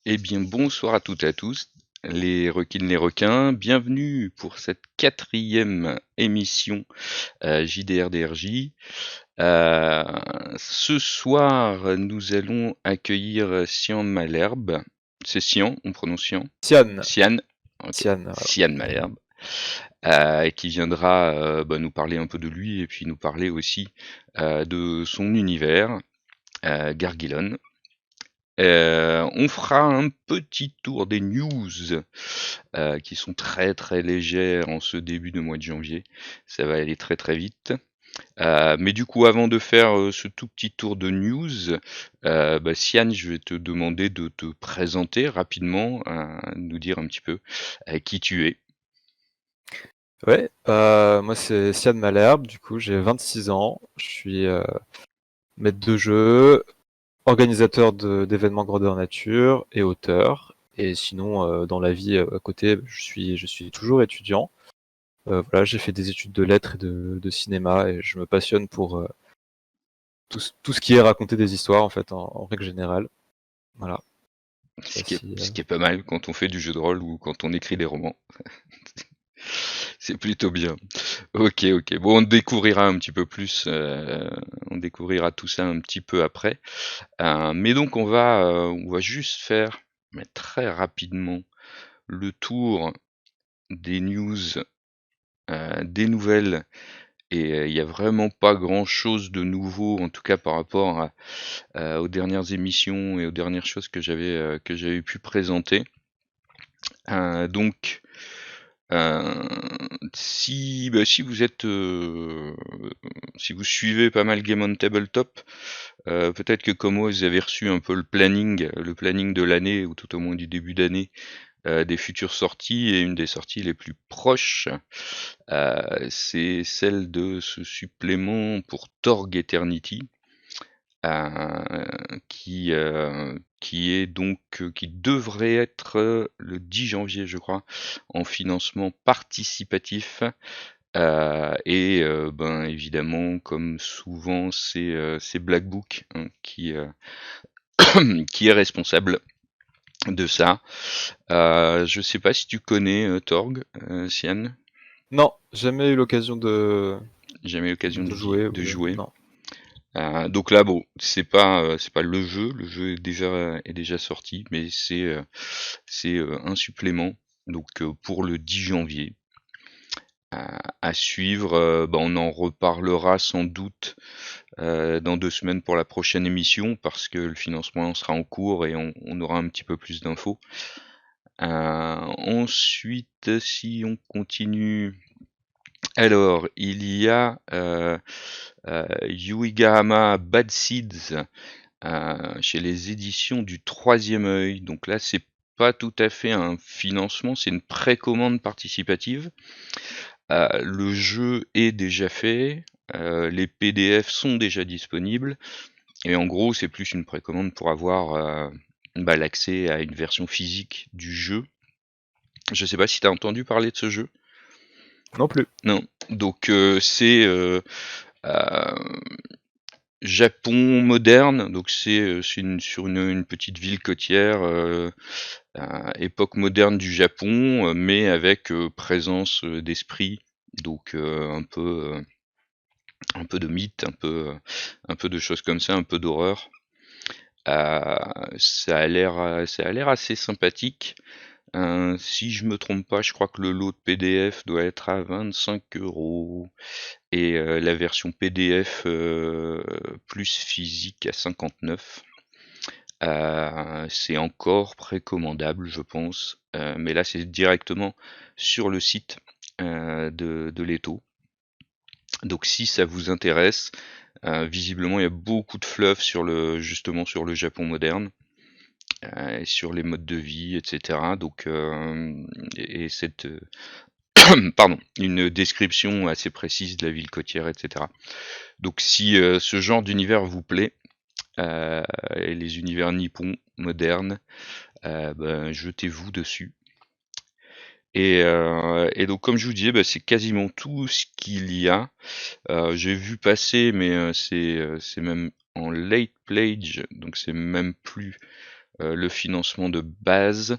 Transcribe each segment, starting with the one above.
Eh bien, bonsoir à toutes et à tous, les requines, les requins. Bienvenue pour cette 4e émission JDR-DRJ. Euh, Ce soir, nous allons accueillir Sian Malherbe. C'est Sian, on prononce Sian? Tian, Sian, ok. Tian, voilà. Sian Malherbe, et qui viendra nous parler un peu de lui et puis nous parler aussi de son univers, Gargilon. On fera un petit tour des news qui sont très très légères en ce début de mois de janvier. Ça va aller très très vite. Mais du coup, avant de faire ce tout petit tour de news, Sian, je vais te demander de te présenter rapidement, nous dire un petit peu qui tu es. Ouais, moi c'est Sian Malherbe, du coup j'ai 26 ans, je suis maître de jeu, organisateur d'événements grandeur nature et auteur. Et sinon, dans la vie à côté, je suis toujours étudiant. Voilà, j'ai fait des études de lettres et de cinéma et je me passionne pour tout ce qui est raconter des histoires en fait, en règle générale. Voilà, je sais Ce pas qui est, si, ce qui est pas mal quand on fait du jeu de rôle ou quand on écrit des romans. C'est plutôt bien. Ok, ok. Bon, on découvrira un petit peu plus, on découvrira tout ça un petit peu après. Mais donc on va juste faire, mais très rapidement, le tour des news, des nouvelles. Et il n'y a vraiment pas grand-chose de nouveau, en tout cas par rapport aux dernières émissions et aux dernières choses que j'avais pu présenter. Donc, euh, si vous êtes, si vous suivez pas mal Game on Tabletop, peut-être que comme moi, vous avez reçu un peu le planning de l'année, ou tout au moins du début d'année, des futures sorties, et une des sorties les plus proches, c'est celle de ce supplément pour Torg Eternity, qui est donc, qui devrait être le 10 janvier, je crois, en financement participatif. Évidemment, comme souvent, c'est Black Book, hein, qui est responsable de ça. Je sais pas si tu connais Torg, Sian. non, jamais eu l'occasion J'ai jamais eu l'occasion de jouer ou de jouer. non. Donc là, bon, c'est pas le jeu est déjà sorti, mais c'est un supplément. Donc pour le 10 janvier, à suivre. On en reparlera sans doute dans 2 semaines pour la prochaine émission, parce que le financement sera en cours et on aura un petit peu plus d'infos. Ensuite, si on continue, alors il y a Yuigahama Bad Seeds chez les éditions du Troisième Œil. Donc là, c'est pas tout à fait un financement, c'est une précommande participative. Le jeu est déjà fait, les PDF sont déjà disponibles, et en gros, c'est plus une précommande pour avoir l'accès à une version physique du jeu. Je sais pas si tu as entendu parler de ce jeu. Non plus. Non. Donc c'est euh, Japon moderne, donc sur une petite ville côtière, époque moderne du Japon, mais avec présence d'esprit, donc un peu de mythe, un peu de choses comme ça, un peu d'horreur. Ça a l'air assez sympathique. Si je me trompe pas, je crois que le lot de PDF doit être à 25 € et la version PDF plus physique à 59. C'est encore précommandable, je pense, mais là c'est directement sur le site de Leto. Donc si ça vous intéresse, visiblement il y a beaucoup de fluff justement sur le Japon moderne, sur les modes de vie, etc. Donc et cette pardon, une description assez précise de la ville côtière, etc. Donc si ce genre d'univers vous plaît, et les univers nippons modernes, jetez-vous dessus. Et donc comme je vous disais, c'est quasiment tout ce qu'il y a. J'ai vu passer, mais c'est même en late pledge, donc c'est même plus le financement de base,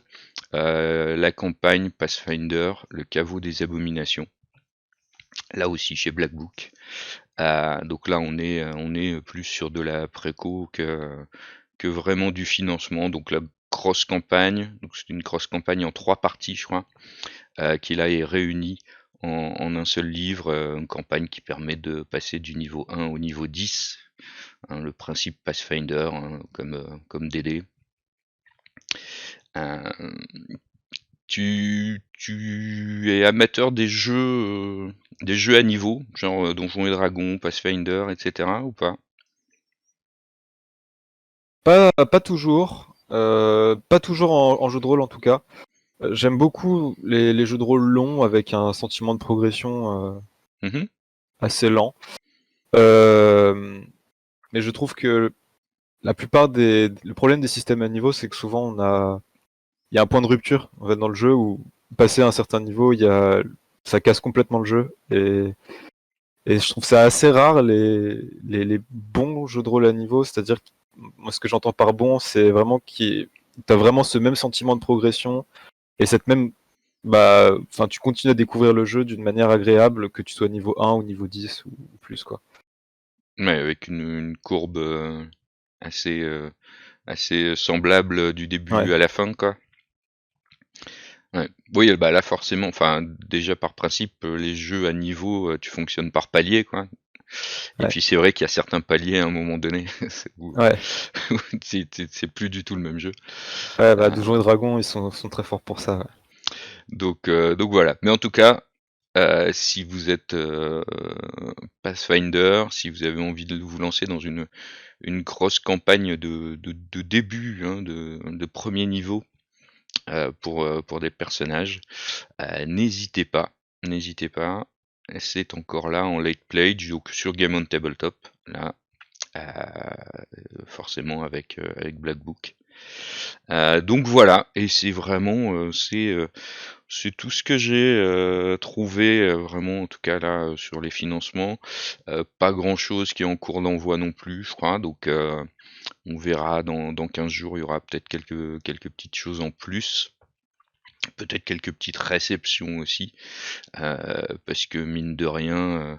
la campagne Pathfinder, le caveau des abominations. Là aussi chez Black Book. Donc là on est plus sur de la préco que vraiment du financement. Donc la grosse campagne, donc c'est une grosse campagne en 3 parties je crois, qui là est réunie en un seul livre, une campagne qui permet de passer du niveau 1 au niveau 10, hein, le principe Pathfinder, hein, comme DD. Euh, tu es amateur des jeux à niveau, genre Donjons et Dragons, Pathfinder, etc. ou pas? Pas toujours. Pas toujours en jeu de rôle en tout cas. J'aime beaucoup les jeux de rôle longs avec un sentiment de progression Mhm. assez lent. Euh, mais je trouve que la plupart le problème des systèmes à niveau, c'est que souvent il y a un point de rupture en fait, dans le jeu où passer à un certain niveau, ça casse complètement le jeu. Et je trouve ça assez rare les bons jeux de rôle à niveau, c'est-à-dire que moi ce que j'entends par bon, c'est vraiment que t'as vraiment ce même sentiment de progression et cette même enfin tu continues à découvrir le jeu d'une manière agréable que tu sois niveau 1 ou niveau 10 ou plus quoi. Ouais, avec une courbe assez, assez semblable du Ouais, début à la fin, quoi. Ouais. Oui, bah là forcément, enfin déjà par principe, les jeux à niveau, tu fonctionnes par palier, quoi. Et ouais, puis c'est vrai qu'il y a certains paliers à un moment donné où, ouais. où c'est plus du tout le même jeu. Ouais, Euh, bah Donjons et Dragons, sont très forts pour ça. Ouais. donc voilà. Mais en tout cas, si vous êtes Pathfinder, si vous avez envie de vous lancer dans une grosse campagne de début, hein, de premier niveau, pour des personnages, n'hésitez pas, n'hésitez pas. C'est encore là en late play, donc sur Game on Tabletop, là, forcément avec Black Book. Donc voilà, et c'est vraiment, c'est tout ce que j'ai trouvé, vraiment en tout cas là, sur les financements. Pas grand chose qui est en cours d'envoi non plus, je crois, donc on verra dans 15 jours, il y aura peut-être quelques petites choses en plus. Peut-être quelques petites réceptions aussi, parce que mine de rien,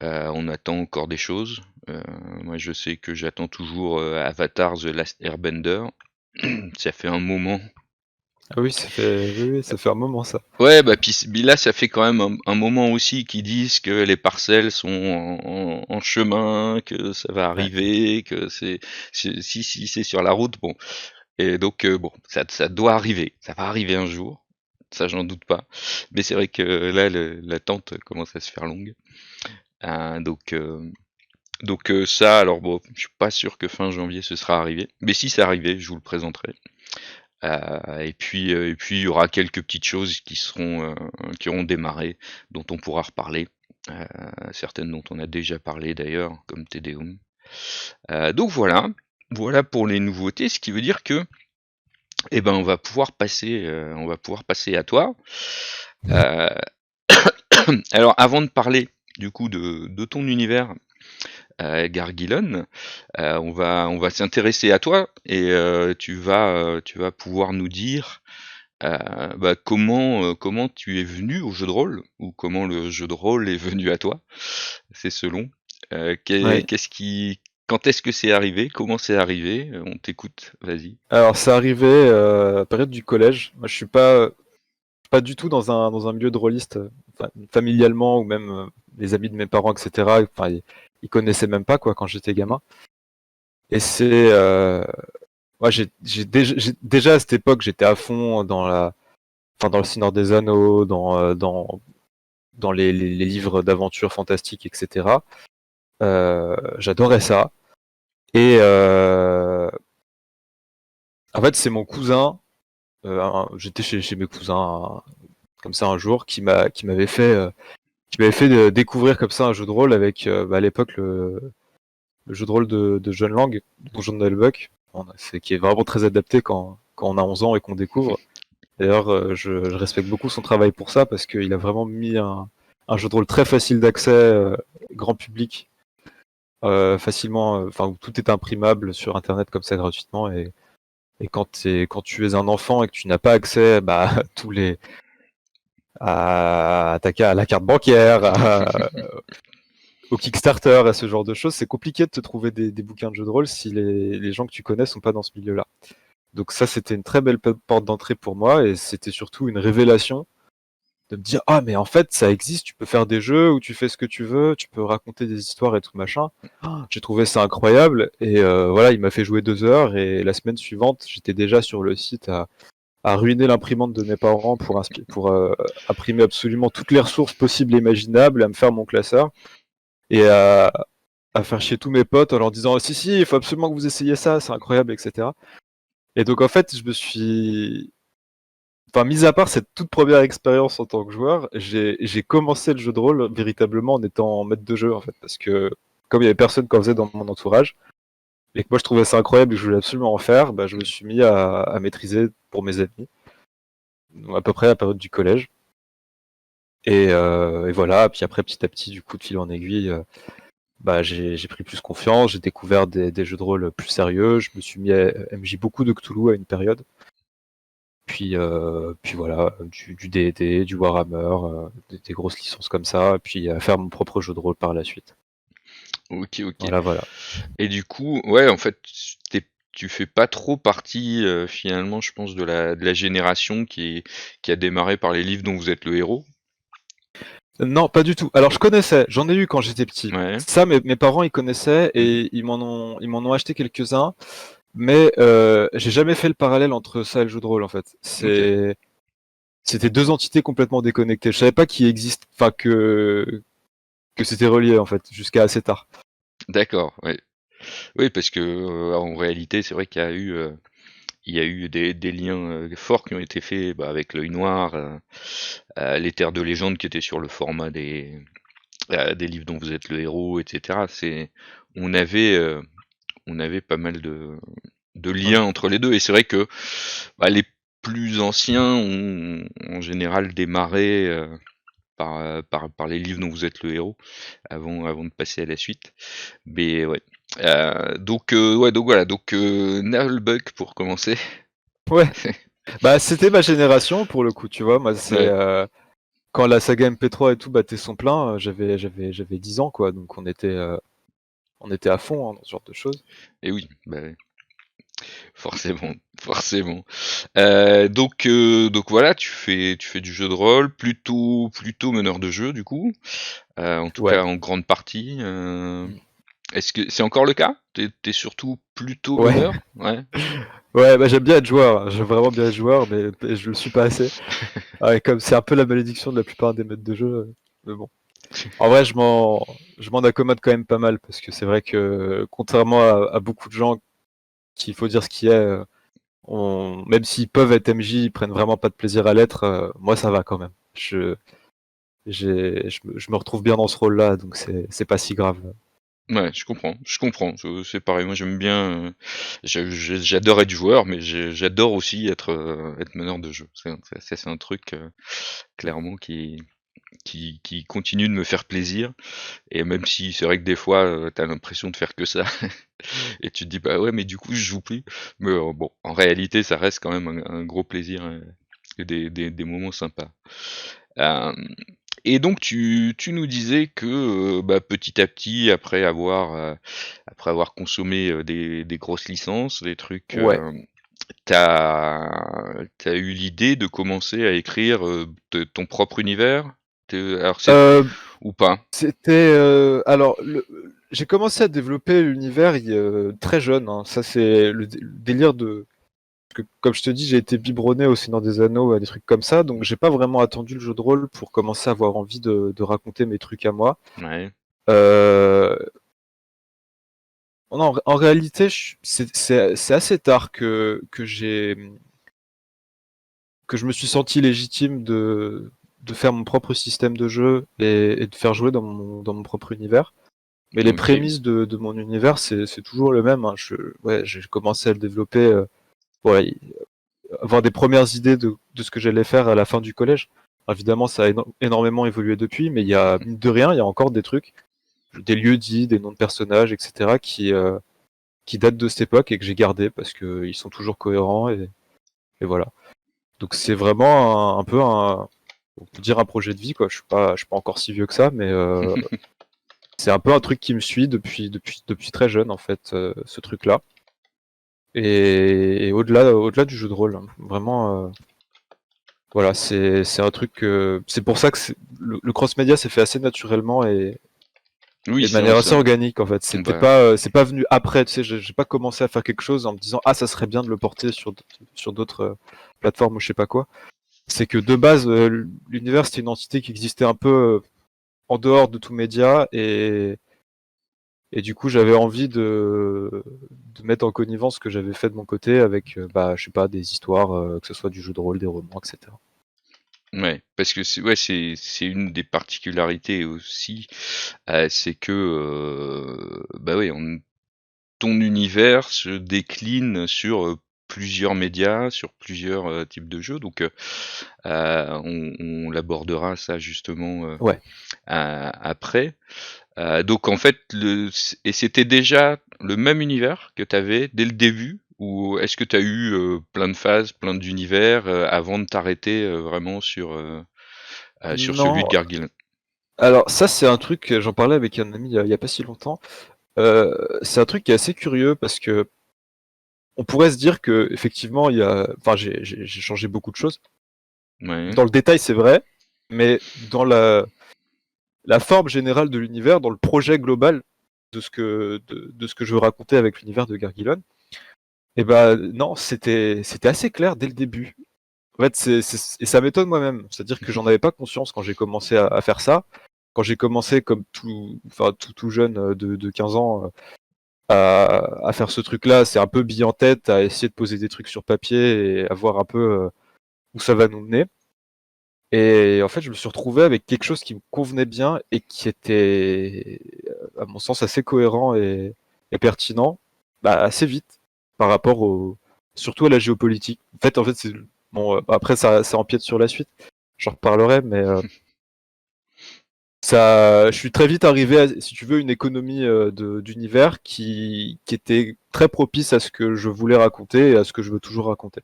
on attend encore des choses. Moi je sais que j'attends toujours Avatar The Last Airbender. Ça fait un moment. Ah oui, oui, ça fait un moment ça. Ouais, bah puis là, ça fait quand même un moment aussi qu'ils disent que les parcelles sont en chemin, que ça va Ouais. arriver, que si c'est sur la route, bon. Et donc bon, ça doit arriver, ça va arriver un jour, ça j'en doute pas. Mais c'est vrai que là, l'attente commence à se faire longue. Donc ça, alors bon, je suis pas sûr que fin janvier ce sera arrivé, mais si c'est arrivé, je vous le présenterai. Et puis il y aura quelques petites choses qui auront démarré, dont on pourra reparler. Certaines dont on a déjà parlé d'ailleurs, comme Tedeum. Donc voilà pour les nouveautés, ce qui veut dire que, eh ben, on va pouvoir passer à toi. Euh, alors avant de parler du coup de ton univers, Gargilon, on va s'intéresser à toi et tu vas pouvoir nous dire comment tu es venu au jeu de rôle ou comment le jeu de rôle est venu à toi. C'est selon. Ouais. Qu'est-ce qui, quand est-ce que c'est arrivé? Comment c'est arrivé? On t'écoute. Vas-y. Alors c'est arrivé période du collège. Moi je suis pas du tout dans un milieu de rôliste, enfin, familialement ou même les amis de mes parents, etc. Enfin, ils connaissaient même pas quoi quand j'étais gamin. Et ouais, déjà à cette époque j'étais à fond dans le Seigneur des Anneaux, dans les livres d'aventure fantastiques, etc. J'adorais ça. Et en fait c'est mon cousin. J'étais chez mes cousins comme ça un jour qui m'avait fait découvrir comme ça un jeu de rôle avec à l'époque le jeu de rôle de John Lang, Donjon de Nullbuck, qui est vraiment très adapté quand on a 11 ans et qu'on découvre. D'ailleurs, je respecte beaucoup son travail pour ça parce qu'il a vraiment mis un jeu de rôle très facile d'accès, grand public, facilement, enfin où tout est imprimable sur internet comme ça gratuitement Et quand tu es un enfant et que tu n'as pas accès à à la carte bancaire, au Kickstarter, à ce genre de choses, c'est compliqué de te trouver des bouquins de jeux de rôle si les gens que tu connais sont pas dans ce milieu-là. Donc ça, c'était une très belle porte d'entrée pour moi et c'était surtout une révélation de me dire ah mais en fait ça existe, tu peux faire des jeux où tu fais ce que tu veux, tu peux raconter des histoires et tout machin. J'ai trouvé ça incroyable et voilà, il m'a fait jouer 2 heures et la semaine suivante j'étais déjà sur le site à ruiner l'imprimante de mes parents pour imprimer absolument toutes les ressources possibles et imaginables, à me faire mon classeur et à faire chier tous mes potes en leur disant si si il faut absolument que vous essayiez ça, c'est incroyable, etc. Et donc en fait je me suis Enfin, mis à part cette toute première expérience en tant que joueur, j'ai commencé le jeu de rôle véritablement en étant maître de jeu, en fait, parce que comme il y avait personne qui en faisait dans mon entourage, et que moi je trouvais ça incroyable et que je voulais absolument en faire, je me suis mis à maîtriser pour mes amis, donc à peu près à la période du collège. Et voilà, puis après petit à petit, du coup, de fil en aiguille, j'ai pris plus confiance, j'ai découvert des jeux de rôle plus sérieux, je me suis mis à MJ beaucoup de Cthulhu à une période. Puis voilà, du D&D, du Warhammer, des grosses licences comme ça, et puis à faire mon propre jeu de rôle par la suite. Ok, ok. Voilà, voilà. Et du coup, ouais, en fait, tu fais pas trop partie finalement, je pense, de la génération qui a démarré par les livres dont vous êtes le héros. Non, pas du tout. Alors je connaissais, j'en ai eu quand j'étais petit. Ouais. Ça, mes parents ils connaissaient Mhm. et ils m'en ont acheté quelques-uns, mais j'ai jamais fait le parallèle entre ça et le jeu de rôle en fait. Ok. C'était deux entités complètement déconnectées. Je savais pas qu'il existe, enfin que c'était relié en fait, jusqu'à assez tard. D'accord. Ouais. Oui, parce que en réalité, c'est vrai qu'il y a eu des liens forts qui ont été faits avec l'œil noir, les terres de légende qui étaient sur le format des livres dont vous êtes le héros, etc. On avait, euh, on avait pas mal de Ouais. liens entre les deux, et c'est vrai que les plus anciens ont en général démarré par les livres dont vous êtes le héros avant de passer à la suite. Mais ouais. Donc voilà, donc Nullbuck pour commencer. Ouais. C'était ma génération pour le coup, tu vois. Moi, c'est Ouais. quand la saga MP3 et tout battait son plein, j'avais 10 ans, quoi. Donc on était à fond dans ce genre de choses. Et oui, ouais, forcément, forcément. Donc voilà, tu fais du jeu de rôle, plutôt meneur de jeu du coup, en tout Ouais. cas en grande partie. Est-ce que c'est encore le cas? T'es surtout plutôt Ouais. meneur? Ouais. Ouais, j'aime bien être joueur. J'aime vraiment bien être joueur, mais je le suis pas assez. Ouais, comme c'est un peu la malédiction de la plupart des maîtres de jeu. Mais bon. En vrai, je m'en accommode quand même pas mal parce que c'est vrai que contrairement à beaucoup de gens qu'il faut dire ce qui est, même s'ils peuvent être MJ, ils prennent vraiment pas de plaisir à l'être. Moi, ça va quand même. Je me retrouve bien dans ce rôle-là, donc c'est pas si grave. Ouais, je comprends, je comprends. C'est pareil, moi j'aime bien. J'adore être joueur, mais j'adore aussi être meneur de jeu. C'est un truc clairement qui continue de me faire plaisir. Et même si c'est vrai que des fois t'as l'impression de faire que ça, et tu te dis bah ouais, mais du coup je joue plus. Mais bon, en réalité, ça reste quand même un gros plaisir et des moments sympas. Euh, et donc tu nous disais que petit à petit, après avoir consommé des grosses licences, des trucs, Ouais. t'as eu l'idée de commencer à écrire ton propre univers? Alors Euh, ou pas? alors j'ai commencé à développer l'univers très jeune, hein. Ça c'est le délire de comme je te dis, j'ai été biberonné au Seigneur des Anneaux, à des trucs comme ça, donc j'ai pas vraiment attendu le jeu de rôle pour commencer à avoir envie de raconter mes trucs à moi. Ouais. Euh, non, en réalité, c'est assez tard que je me suis senti légitime de faire mon propre système de jeu et de faire jouer dans mon propre univers. Mais les Ok. prémices de mon univers, c'est toujours le même, hein. Ouais, j'ai commencé à le développer, ouais, avoir des premières idées de ce que j'allais faire à la fin du collège. Alors, évidemment, ça a énormément évolué depuis, mais il y a, mine de rien, il y a encore des trucs, des lieux dits, des noms de personnages, etc., qui datent de cette époque et que j'ai gardé parce qu'ils sont toujours cohérents et voilà. Donc c'est vraiment un peu on peut dire un projet de vie, quoi. Je suis pas encore si vieux que ça, mais c'est un peu un truc qui me suit depuis très jeune, en fait, ce truc-là. Et au-delà du jeu de rôle, hein, vraiment, voilà, c'est un truc c'est pour ça que le cross-média s'est fait assez naturellement Oui, et de manière assez ça, organique, en fait. bah, C'est pas venu après, tu sais, j'ai pas commencé à faire quelque chose en me disant ah ça serait bien de le porter sur d'autres plateformes ou je sais pas quoi. C'est que de base l'univers c'était une entité qui existait un peu en dehors de tout média et du coup j'avais envie de mettre en connivence ce que j'avais fait de mon côté avec bah je sais pas des histoires que ce soit du jeu de rôle, des romans, etc. ouais, parce que c'est une des particularités aussi, c'est que bah ouais, ton univers se décline sur plusieurs médias, sur plusieurs types de jeux, donc on l'abordera ça justement Ouais. après. Donc en fait, et c'était déjà le même univers que tu avais dès le début, ou est-ce que tu as eu plein de phases, plein d'univers avant de t'arrêter vraiment sur celui de Non, Gargillen? alors ça c'est un truc, j'en parlais avec un ami il y a pas si longtemps. C'est un truc qui est assez curieux parce que on pourrait se dire que effectivement il y a, enfin j'ai changé beaucoup de choses. Ouais. Dans le détail c'est vrai, mais dans la forme générale de l'univers, dans le projet global de ce que je veux raconter avec l'univers de Gargilon, et ben non c'était assez clair dès le début. En fait et ça m'étonne moi-même, c'est-à-dire que j'en avais pas conscience quand j'ai commencé à faire ça. Quand j'ai commencé comme tout jeune de 15 ans à faire ce truc-là, c'est un peu bille en tête, à essayer de poser des trucs sur papier et à voir un peu où ça va nous mener. Et en fait, je me suis retrouvé avec quelque chose qui me convenait bien et qui était, à mon sens, assez cohérent et pertinent, bah, assez vite par rapport surtout à la géopolitique. En fait, c'est bon. Après, ça empiète sur la suite. J'en reparlerai, mais je suis très vite arrivé à, si tu veux, une économie d'univers qui était très propice à ce que je voulais raconter et à ce que je veux toujours raconter.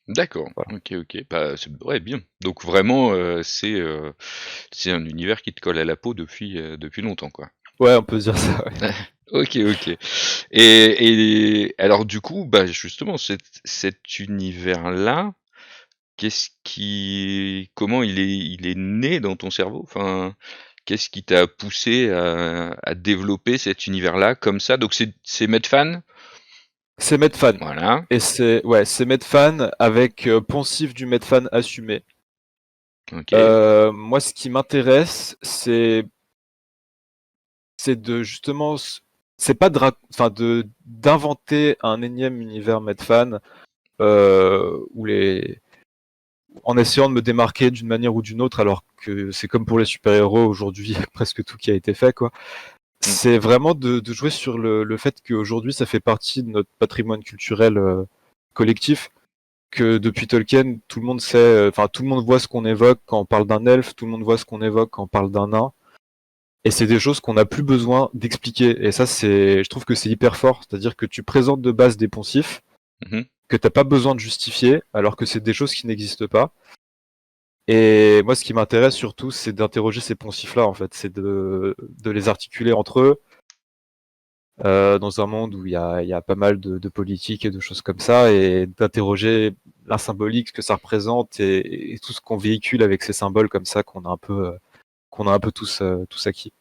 D'accord, Voilà. ok, ok. Bah, ouais, bien. Donc vraiment, c'est un univers qui te colle à la peau depuis longtemps, quoi. Ouais, on peut dire ça. Ouais. Ok, ok. Et alors du coup, bah justement, cet univers-là, comment il est né dans ton cerveau? Enfin, qu'est-ce qui t'a poussé à développer cet univers-là comme ça? Donc c'est Medfan? C'est Medfan. Voilà. Et c'est Medfan avec poncif du Medfan assumé. Ok. Moi, ce qui m'intéresse, c'est de justement, c'est pas d'inventer un énième univers Medfan où en essayant de me démarquer d'une manière ou d'une autre, alors que c'est comme pour les super-héros aujourd'hui, presque tout qui a été fait, quoi. Mm, C'est vraiment de jouer sur le fait qu'aujourd'hui, ça fait partie de notre patrimoine culturel collectif, que depuis Tolkien, tout le monde sait, enfin tout le monde voit ce qu'on évoque quand on parle d'un elfe, tout le monde voit ce qu'on évoque quand on parle d'un nain, et c'est des choses qu'on n'a plus besoin d'expliquer. Et ça, je trouve que c'est hyper fort, c'est-à-dire que tu présentes de base des poncifs mhm. que t'as pas besoin de justifier, alors que c'est des choses qui n'existent pas. Et moi, ce qui m'intéresse surtout, c'est d'interroger ces poncifs-là, en fait, c'est de les articuler entre eux, dans un monde où il y a pas mal de politique et de choses comme ça, et d'interroger la symbolique, ce que ça représente, et tout ce qu'on véhicule avec ces symboles comme ça qu'on a un peu tous acquis.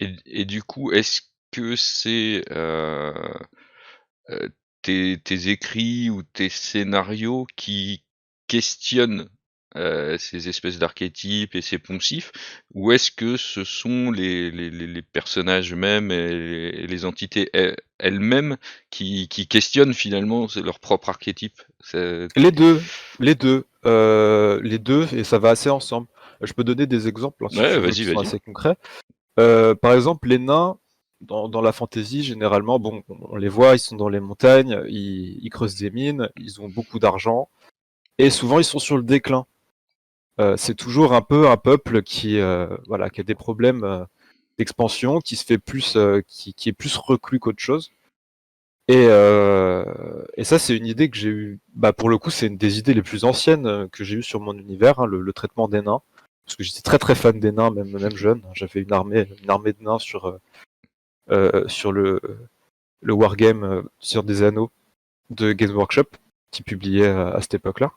Et du coup, est-ce que c'est tes écrits ou tes scénarios qui questionnent ces espèces d'archétypes et ces poncifs, ou est-ce que ce sont les personnages eux-mêmes et les entités elles-mêmes qui questionnent finalement leur propre archétype? Les deux, les deux, et ça va assez ensemble. Je peux donner des exemples hein, si Ouais, tu veux vas-y, qui sont vas-y. assez concrets. Par exemple, les nains, dans la fantasy, généralement, bon, on les voit, ils sont dans les montagnes, ils creusent des mines, ils ont beaucoup d'argent, et souvent ils sont sur le déclin. C'est toujours un peu un peuple voilà, qui a des problèmes d'expansion, qui se fait plus, qui est plus reclus qu'autre chose. Et ça, c'est une idée que j'ai eue. Bah, pour le coup, c'est une des idées les plus anciennes que j'ai eues sur mon univers, hein, le traitement des nains. Parce que j'étais très très fan des nains, même jeune. J'avais une armée de nains sur le wargame sur des anneaux de Games Workshop qui publiait à cette époque-là.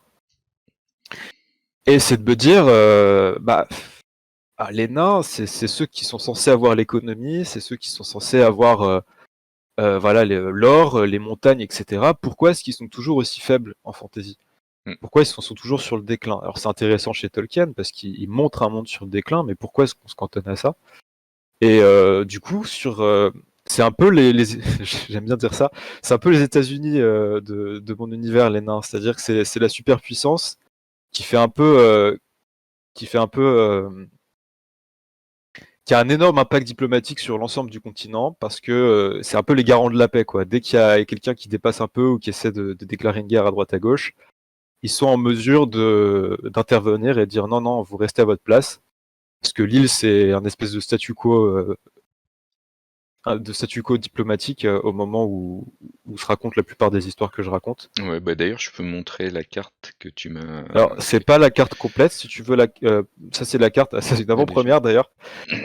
Et c'est de me dire, les nains, c'est ceux qui sont censés avoir l'économie, c'est ceux qui sont censés avoir voilà, l'or, les montagnes, etc. Pourquoi est-ce qu'ils sont toujours aussi faibles en fantasy? Mm. Pourquoi ils sont toujours sur le déclin? Alors c'est intéressant chez Tolkien parce qu'il montre un monde sur le déclin, mais pourquoi est-ce qu'on se cantonne à ça? Et du coup, c'est un peu j'aime bien dire ça, c'est un peu les États-Unis de mon univers, les nains. C'est-à-dire que c'est la superpuissance qui fait un peu, qui fait un peu, qui a un énorme impact diplomatique sur l'ensemble du continent parce que c'est un peu les garants de la paix, quoi. Dès qu'il y a quelqu'un qui dépasse un peu ou qui essaie de déclarer une guerre à droite à gauche, ils sont en mesure d'intervenir et de dire non, non, vous restez à votre place. Parce que l'île, c'est un espèce de statu quo diplomatique au moment où se racontent la plupart des histoires que je raconte. Ouais, bah d'ailleurs, je peux montrer la carte que tu m'as. Alors, c'est pas la carte complète, si tu veux ça c'est la carte, ça c'est une Ah, déjà. avant-première d'ailleurs.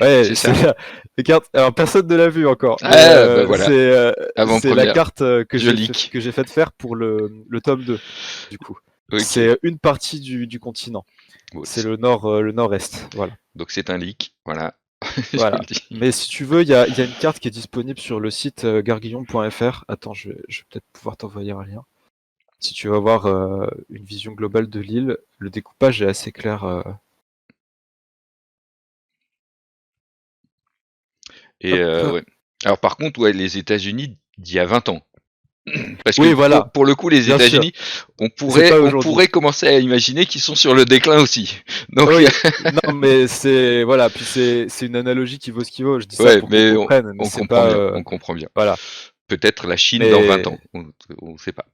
Ouais, C'est c'est ça? la carte. Alors personne ne l'a vu encore, mais Ah, bah voilà, c'est la avant-première. carte Je leak. que j'ai fait faire pour le tome 2 du coup. Ok. C'est une partie du continent. Bon, C'est le nord-est, voilà. donc c'est un leak, voilà. Je Voilà. le dis. Mais si tu veux, il y a une carte qui est disponible sur le site garguillon.fr. Attends, je vais peut-être pouvoir t'envoyer un lien. Si tu veux avoir une vision globale de l'île, le découpage est assez clair. Et Hop. ouais. Alors par contre, ouais, les États-Unis d'il y a 20 ans. Parce que Oui, voilà, pour le coup, les bien sûr. États-Unis, C'est pas on aujourd'hui. pourrait commencer à imaginer qu'ils sont sur le déclin aussi. Donc, Oui, non, mais c'est voilà, puis c'est une analogie qui vaut ce qu'il vaut. Je dis ça ouais, pour qu'on mais comprenne, mais on c'est comprend pas bien, on comprend bien. voilà. Peut-être la Chine dans 20 Mais ans, on sait pas.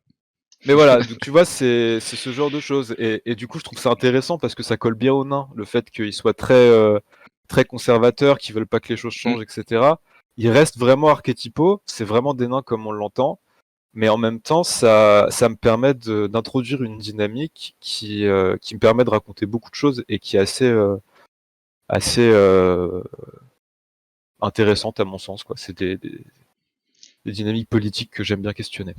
mais voilà, donc tu vois, c'est ce genre de choses. Et du coup, je trouve ça intéressant parce que ça colle bien aux nains, le fait qu'ils soient très conservateurs, qu'ils veulent pas que les choses Mm. changent, etc. Ils restent vraiment archétypaux. C'est vraiment des nains comme on l'entend. Mais en même temps, ça me permet d'introduire une dynamique qui me permet de raconter beaucoup de choses et qui est assez intéressante à mon sens, quoi. C'est des dynamiques politiques que j'aime bien questionner.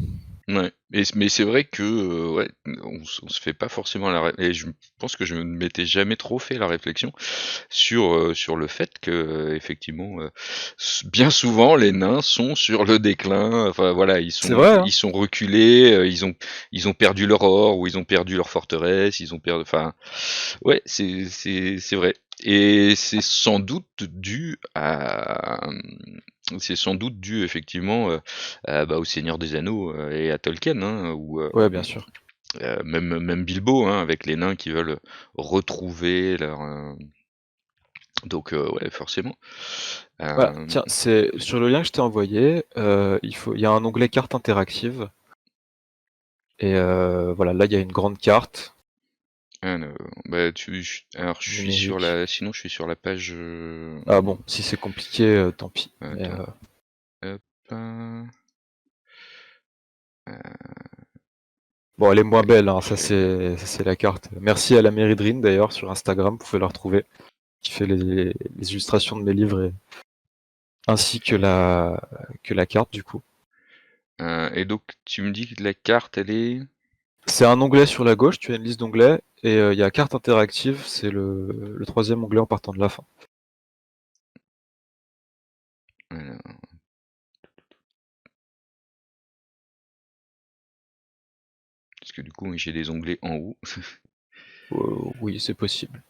Ouais, mais c'est vrai que ouais, on se fait pas forcément et je pense que je ne m'étais jamais trop fait la réflexion sur le fait que effectivement bien souvent les nains sont sur le déclin. Enfin voilà, C'est vrai, hein? ils sont reculés, ils ont perdu leur or ou ils ont perdu leur forteresse, ils ont perdu. Enfin ouais, c'est vrai. Et c'est sans doute dû effectivement bah, au Seigneur des Anneaux et à Tolkien, hein, ou Ouais, bien sûr. même Bilbo, hein, avec les nains qui veulent retrouver leur. Donc ouais, forcément. Voilà, Euh, tiens, c'est sur le lien que je t'ai envoyé, il y a un onglet carte interactive et voilà, là il y a une grande carte alors, bah, alors numérique. sinon je suis sur la page. Ah bon, si c'est compliqué, tant pis. Mais Attends, hop. Euh, bon, elle est moins ouais, belle, hein, je vais. ça c'est la carte. Merci à la Mairie de Rennes d'ailleurs sur Instagram, vous pouvez la retrouver, qui fait les illustrations de mes livres ainsi que la carte du coup. Et donc tu me dis que la carte elle est. C'est un onglet sur la gauche, tu as une liste d'onglets et il y a carte interactive, c'est le troisième onglet en partant de la fin. Alors, parce que du coup j'ai des onglets en haut. Oui, c'est possible.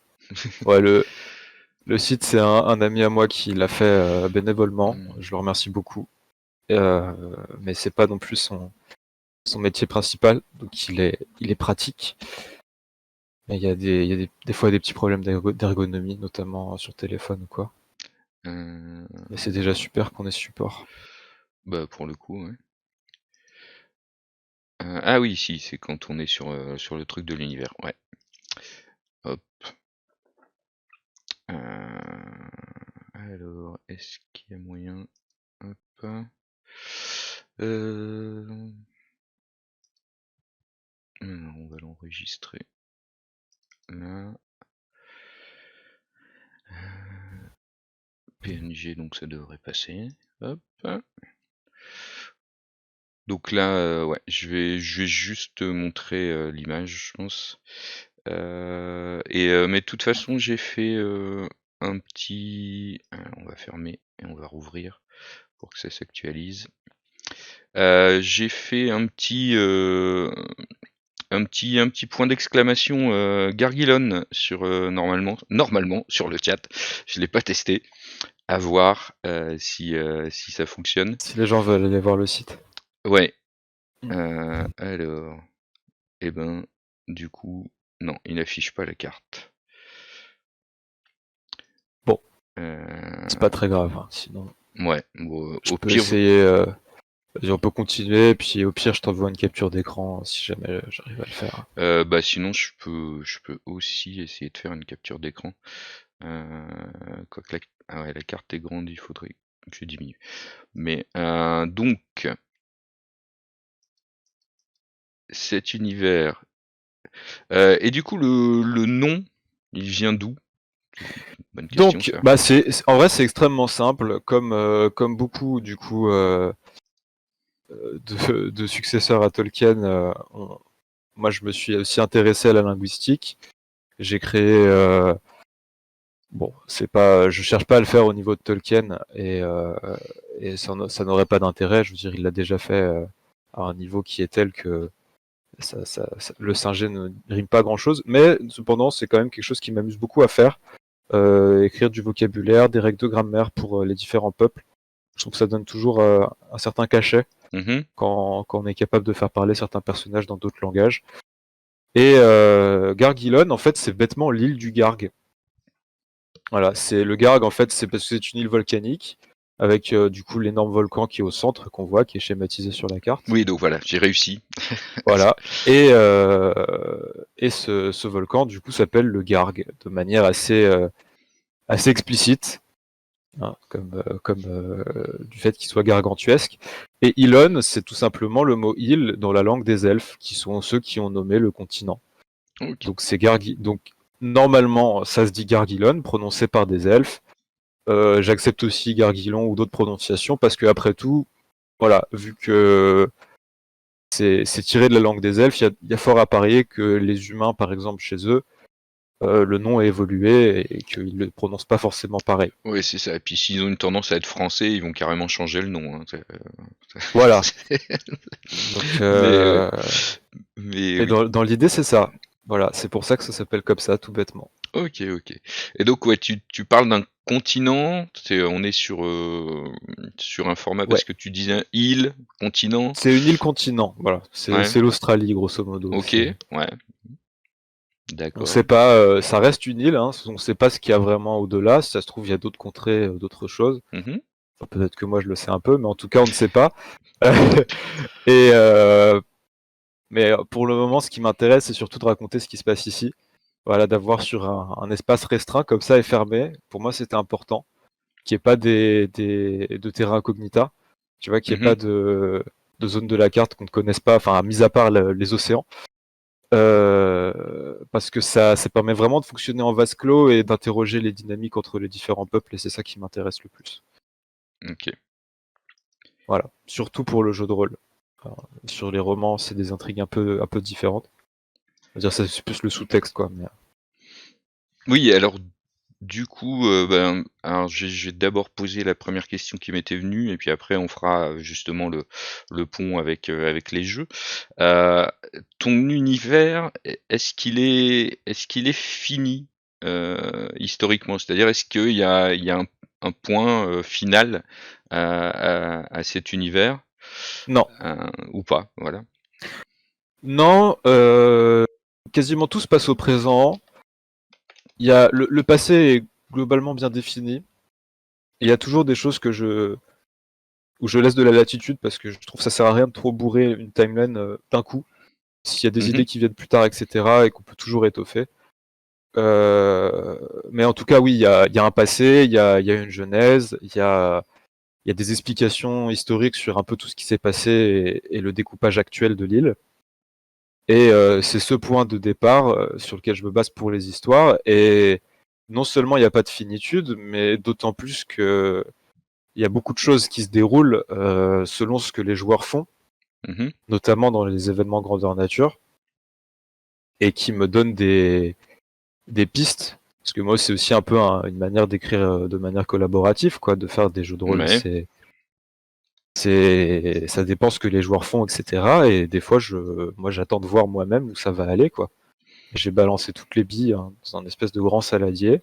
Ouais, le site, c'est un ami à moi qui l'a fait bénévolement. Hmm. Je le remercie beaucoup. Euh, mais c'est pas non plus son métier principal, donc il est pratique. Mais il y a des fois des petits problèmes d'ergonomie, notamment sur téléphone ou quoi. Euh, Mais c'est déjà super qu'on ait ce support. Bah pour le coup, ouais. Ah oui, si, c'est quand on est sur le truc de l'univers, ouais. Hop. Alors, est-ce qu'il y a moyen? Hop. On va l'enregistrer là. PNG, donc ça devrait passer. Hop. Donc là, ouais, je vais juste montrer l'image, je pense. Mais de toute façon, j'ai fait un petit. On va fermer et on va rouvrir pour que ça s'actualise. J'ai fait un petit point d'exclamation Gargilon sur normalement sur le chat. Je l'ai pas testé. À voir si ça fonctionne. Si les gens veulent aller voir le site. Ouais. Alors, eh ben, du coup, non, il n'affiche pas la carte. Bon, c'est pas très grave, hein, sinon. Ouais, bon, Je au peux pire. essayer. On peut continuer, puis au pire, je t'envoie une capture d'écran si jamais j'arrive à le faire. Bah sinon, je peux aussi essayer de faire une capture d'écran. Quoique ah ouais, la carte est grande, il faudrait que je diminue. Mais donc, cet univers. Et du coup, le nom, il vient d'où? Bonne question, Donc, ça. bah en vrai, c'est extrêmement simple, comme beaucoup du coup de successeurs à Tolkien. Moi, je me suis aussi intéressé à la linguistique. J'ai créé. Bon, c'est pas, je cherche pas à le faire au niveau de Tolkien et ça n'aurait pas d'intérêt. Je veux dire, il l'a déjà fait à un niveau qui est tel que le Singer ne rime pas grand chose. Mais cependant, c'est quand même quelque chose qui m'amuse beaucoup à faire. Écrire du vocabulaire, des règles de grammaire pour les différents peuples. Je trouve que ça donne toujours un certain cachet quand on est capable de faire parler certains personnages dans d'autres langages. Et Gargilon, en fait, c'est bêtement l'île du Garg. Voilà, c'est le Garg, en fait, c'est parce que c'est une île volcanique avec du coup l'énorme volcan qui est au centre, qu'on voit, qui est schématisé sur la carte. Oui, donc voilà, j'ai réussi. Voilà. Et ce volcan, du coup, s'appelle le Garg, de manière assez explicite, hein, comme du fait qu'il soit gargantuesque. Et Ilon, c'est tout simplement le mot île dans la langue des elfes, qui sont ceux qui ont nommé le continent. Okay. Donc c'est Donc normalement, ça se dit Gargilon, prononcé par des elfes. J'accepte aussi Gargilon ou d'autres prononciations parce que après tout, voilà, vu que c'est tiré de la langue des elfes, il y a fort à parier que les humains, par exemple, chez eux, le nom a évolué et qu'ils ne le prononcent pas forcément pareil. Oui, c'est ça. Et puis s'ils ont une tendance à être français, ils vont carrément changer le nom. Hein. Voilà. Donc, mais et oui. dans l'idée, c'est ça. Voilà, c'est pour ça que ça s'appelle comme ça, tout bêtement. Ok. Et donc, ouais, tu parles d'un continent. On est sur un format, Ouais. parce que tu disais île, continent. C'est une île-continent, voilà. C'est l'Australie, grosso modo. Ok, ouais. D'accord. On sait pas, ça reste une île, hein, on sait pas ce qu'il y a vraiment au-delà. Si ça se trouve, il y a d'autres contrées, d'autres choses. Enfin, peut-être que moi je le sais un peu, mais en tout cas, on ne sait pas. Et mais pour le moment, ce qui m'intéresse, c'est surtout de raconter ce qui se passe ici. Voilà, d'avoir sur un espace restreint comme ça et fermé. Pour moi, c'était important qu'il n'y ait pas de terrain incognita. Tu vois, qu'il n'y ait pas de zone de la carte qu'on ne connaisse pas, enfin, mis à part les océans. Parce que ça permet vraiment de fonctionner en vase clos et d'interroger les dynamiques entre les différents peuples, et c'est ça qui m'intéresse le plus. Ok. Voilà, surtout pour le jeu de rôle. Alors, sur les romans, c'est des intrigues un peu différentes. C'est-à-dire, c'est plus le sous-texte, quoi. Mais... Oui, alors du coup, alors je vais d'abord poser la première question qui m'était venue, et puis après on fera justement le pont avec les jeux. Ton univers, est-ce qu'il est fini historiquement? C'est-à-dire, est-ce qu'il y a un point final à cet univers? Non. Ou pas, voilà. Non, quasiment tout se passe au présent. Il y a le passé est globalement bien défini. Il y a toujours des choses où je laisse de la latitude parce que je trouve que ça sert à rien de trop bourrer une timeline d'un coup. S'il y a des idées qui viennent plus tard, etc., et qu'on peut toujours étoffer. Mais en tout cas, oui, il y a un passé, il y a une genèse, il y a il y a des explications historiques sur un peu tout ce qui s'est passé et le découpage actuel de l'île. Et c'est ce point de départ sur lequel je me base pour les histoires. Et non seulement il n'y a pas de finitude, mais d'autant plus que il y a beaucoup de choses qui se déroulent selon ce que les joueurs font, notamment dans les événements grandeur nature, et qui me donnent des pistes. Parce que moi, c'est aussi un peu une manière d'écrire de manière collaborative, quoi, de faire des jeux de rôle. Ouais. Ça dépend ce que les joueurs font, etc. Et des fois, moi, j'attends de voir moi-même où ça va aller, quoi. J'ai balancé toutes les billes dans un espèce de grand saladier.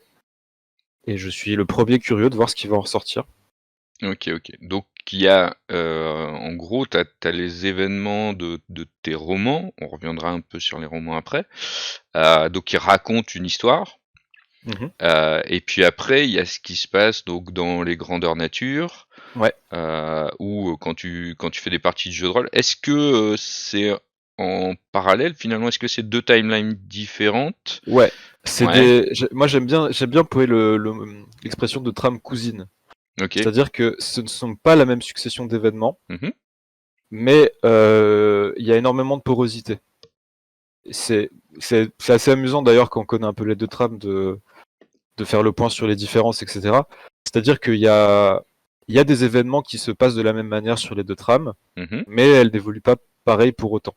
Et je suis le premier curieux de voir ce qui va en ressortir. Ok, ok. Donc il y a, en gros, t'as les événements de tes romans. On reviendra un peu sur les romans après. Donc ils racontent une histoire. Mhm. Et puis après, il y a ce qui se passe donc dans les grandeurs nature. Ouais. Ou quand tu fais des parties de jeux de rôle. Est-ce que c'est en parallèle finalement? Est-ce que c'est deux timelines différentes? Ouais. Ouais. Moi, j'aime bien employer l'expression de trame cousine. Ok. C'est-à-dire que ce ne sont pas la même succession d'événements, Mhm. mais il y a énormément de porosité. C'est assez amusant d'ailleurs quand on connaît un peu les deux trames de faire le point sur les différences, etc. C'est-à-dire qu'il y a des événements qui se passent de la même manière sur les deux trames, Mhm. mais elles n'évoluent pas pareil pour autant.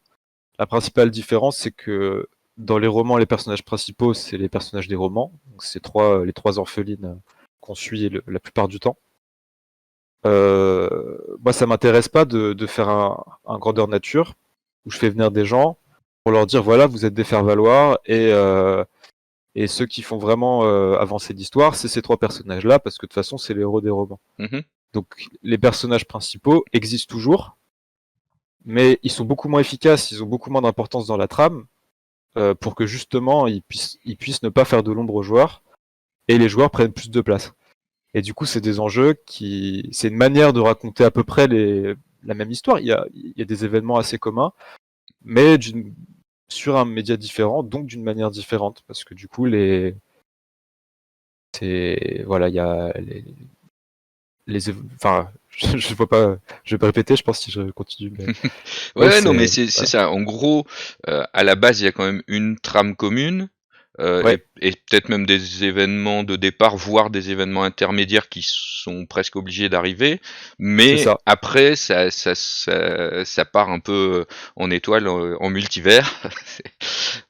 La principale différence, c'est que dans les romans, les personnages principaux, c'est les personnages des romans. Donc c'est les trois orphelines qu'on suit la plupart du temps. Moi, ça m'intéresse pas de faire un grandeur nature où je fais venir des gens pour leur dire voilà, vous êtes des faire-valoir et ceux qui font vraiment avancer l'histoire, c'est ces trois personnages-là parce que de toute façon, c'est les héros des romans. Mhm. Donc les personnages principaux existent toujours, mais ils sont beaucoup moins efficaces, ils ont beaucoup moins d'importance dans la trame pour que justement ils puissent ne pas faire de l'ombre aux joueurs et les joueurs prennent plus de place. Et du coup, c'est des enjeux c'est une manière de raconter à peu près la même histoire. Il y a des événements assez communs, mais sur un média différent, donc d'une manière différente, parce que du coup, voilà, il y a enfin, je vois pas, je vais pas répéter, je pense si je continue, mais ouais, Ouais, non, mais c'est voilà. ça. En gros, à la base, il y a quand même une trame commune, Ouais, et peut-être même des événements de départ, voire des événements intermédiaires qui sont presque obligés d'arriver. c'est Mais ça. après, ça part un peu en étoile, en multivers.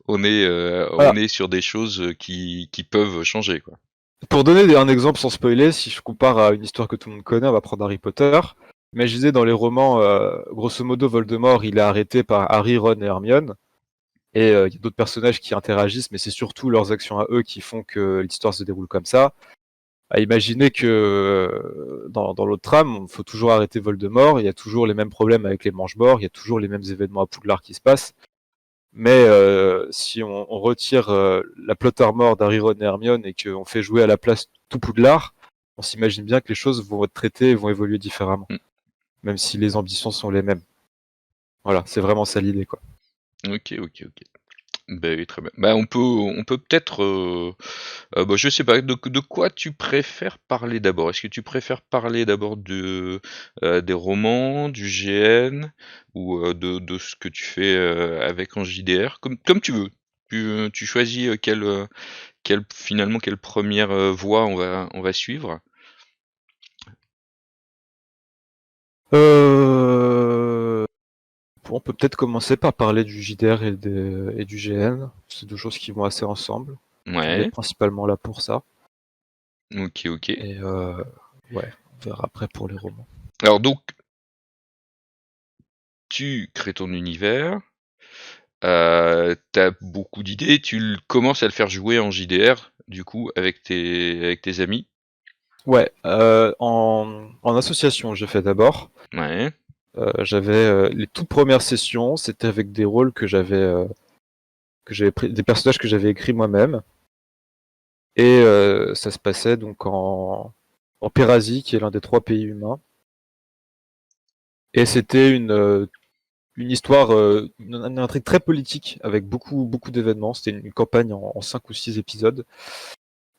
On Voilà. est sur des choses qui peuvent changer, quoi. Pour donner un exemple sans spoiler, si je compare à une histoire que tout le monde connaît, on va prendre Harry Potter. Imaginez dans les romans, grosso modo, Voldemort, il est arrêté par Harry, Ron et Hermione. Et il y a d'autres personnages qui interagissent, mais c'est surtout leurs actions à eux qui font que l'histoire se déroule comme ça. À imaginer que dans l'autre trame, il faut toujours arrêter Voldemort, il y a toujours les mêmes problèmes avec les Mangemorts, il y a toujours les mêmes événements à Poudlard qui se passent. Mais si on retire la plot armor d'Harry, Ron et Hermione et qu'on fait jouer à la place tout Poudlard, on s'imagine bien que les choses vont être traitées et vont évoluer différemment, Mm. même si les ambitions sont les mêmes. Voilà, c'est vraiment ça l'idée, quoi. Ok, ok, ok. Ben, très bien. Bah, on peut peut-être, bah, je sais pas, de quoi tu préfères parler d'abord? Est-ce que tu préfères parler d'abord des romans, du GN, ou de ce que tu fais avec en JDR? Comme tu veux. Tu choisis finalement quelle première voie on va suivre. Euh... On peut peut-être commencer par parler du JDR et du GN. C'est deux choses qui vont assez ensemble. On est Ouais, principalement là pour ça. ok, ok. Et ouais, on verra après pour les romans. Alors donc, tu crées ton univers. Tu beaucoup d'idées, commences à le faire jouer en JDR, du coup, avec tes amis. Ouais, en association, j'ai fait d'abord. Ouais. J'avais les toutes premières sessions, c'était avec des rôles que j'avais pris, des personnages que j'avais écrits moi-même. Et ça se passait donc en Pérasie, qui est l'un des trois pays humains. Et c'était une histoire, une intrigue très politique avec beaucoup, beaucoup d'événements. C'était une campagne en 5 ou 6 épisodes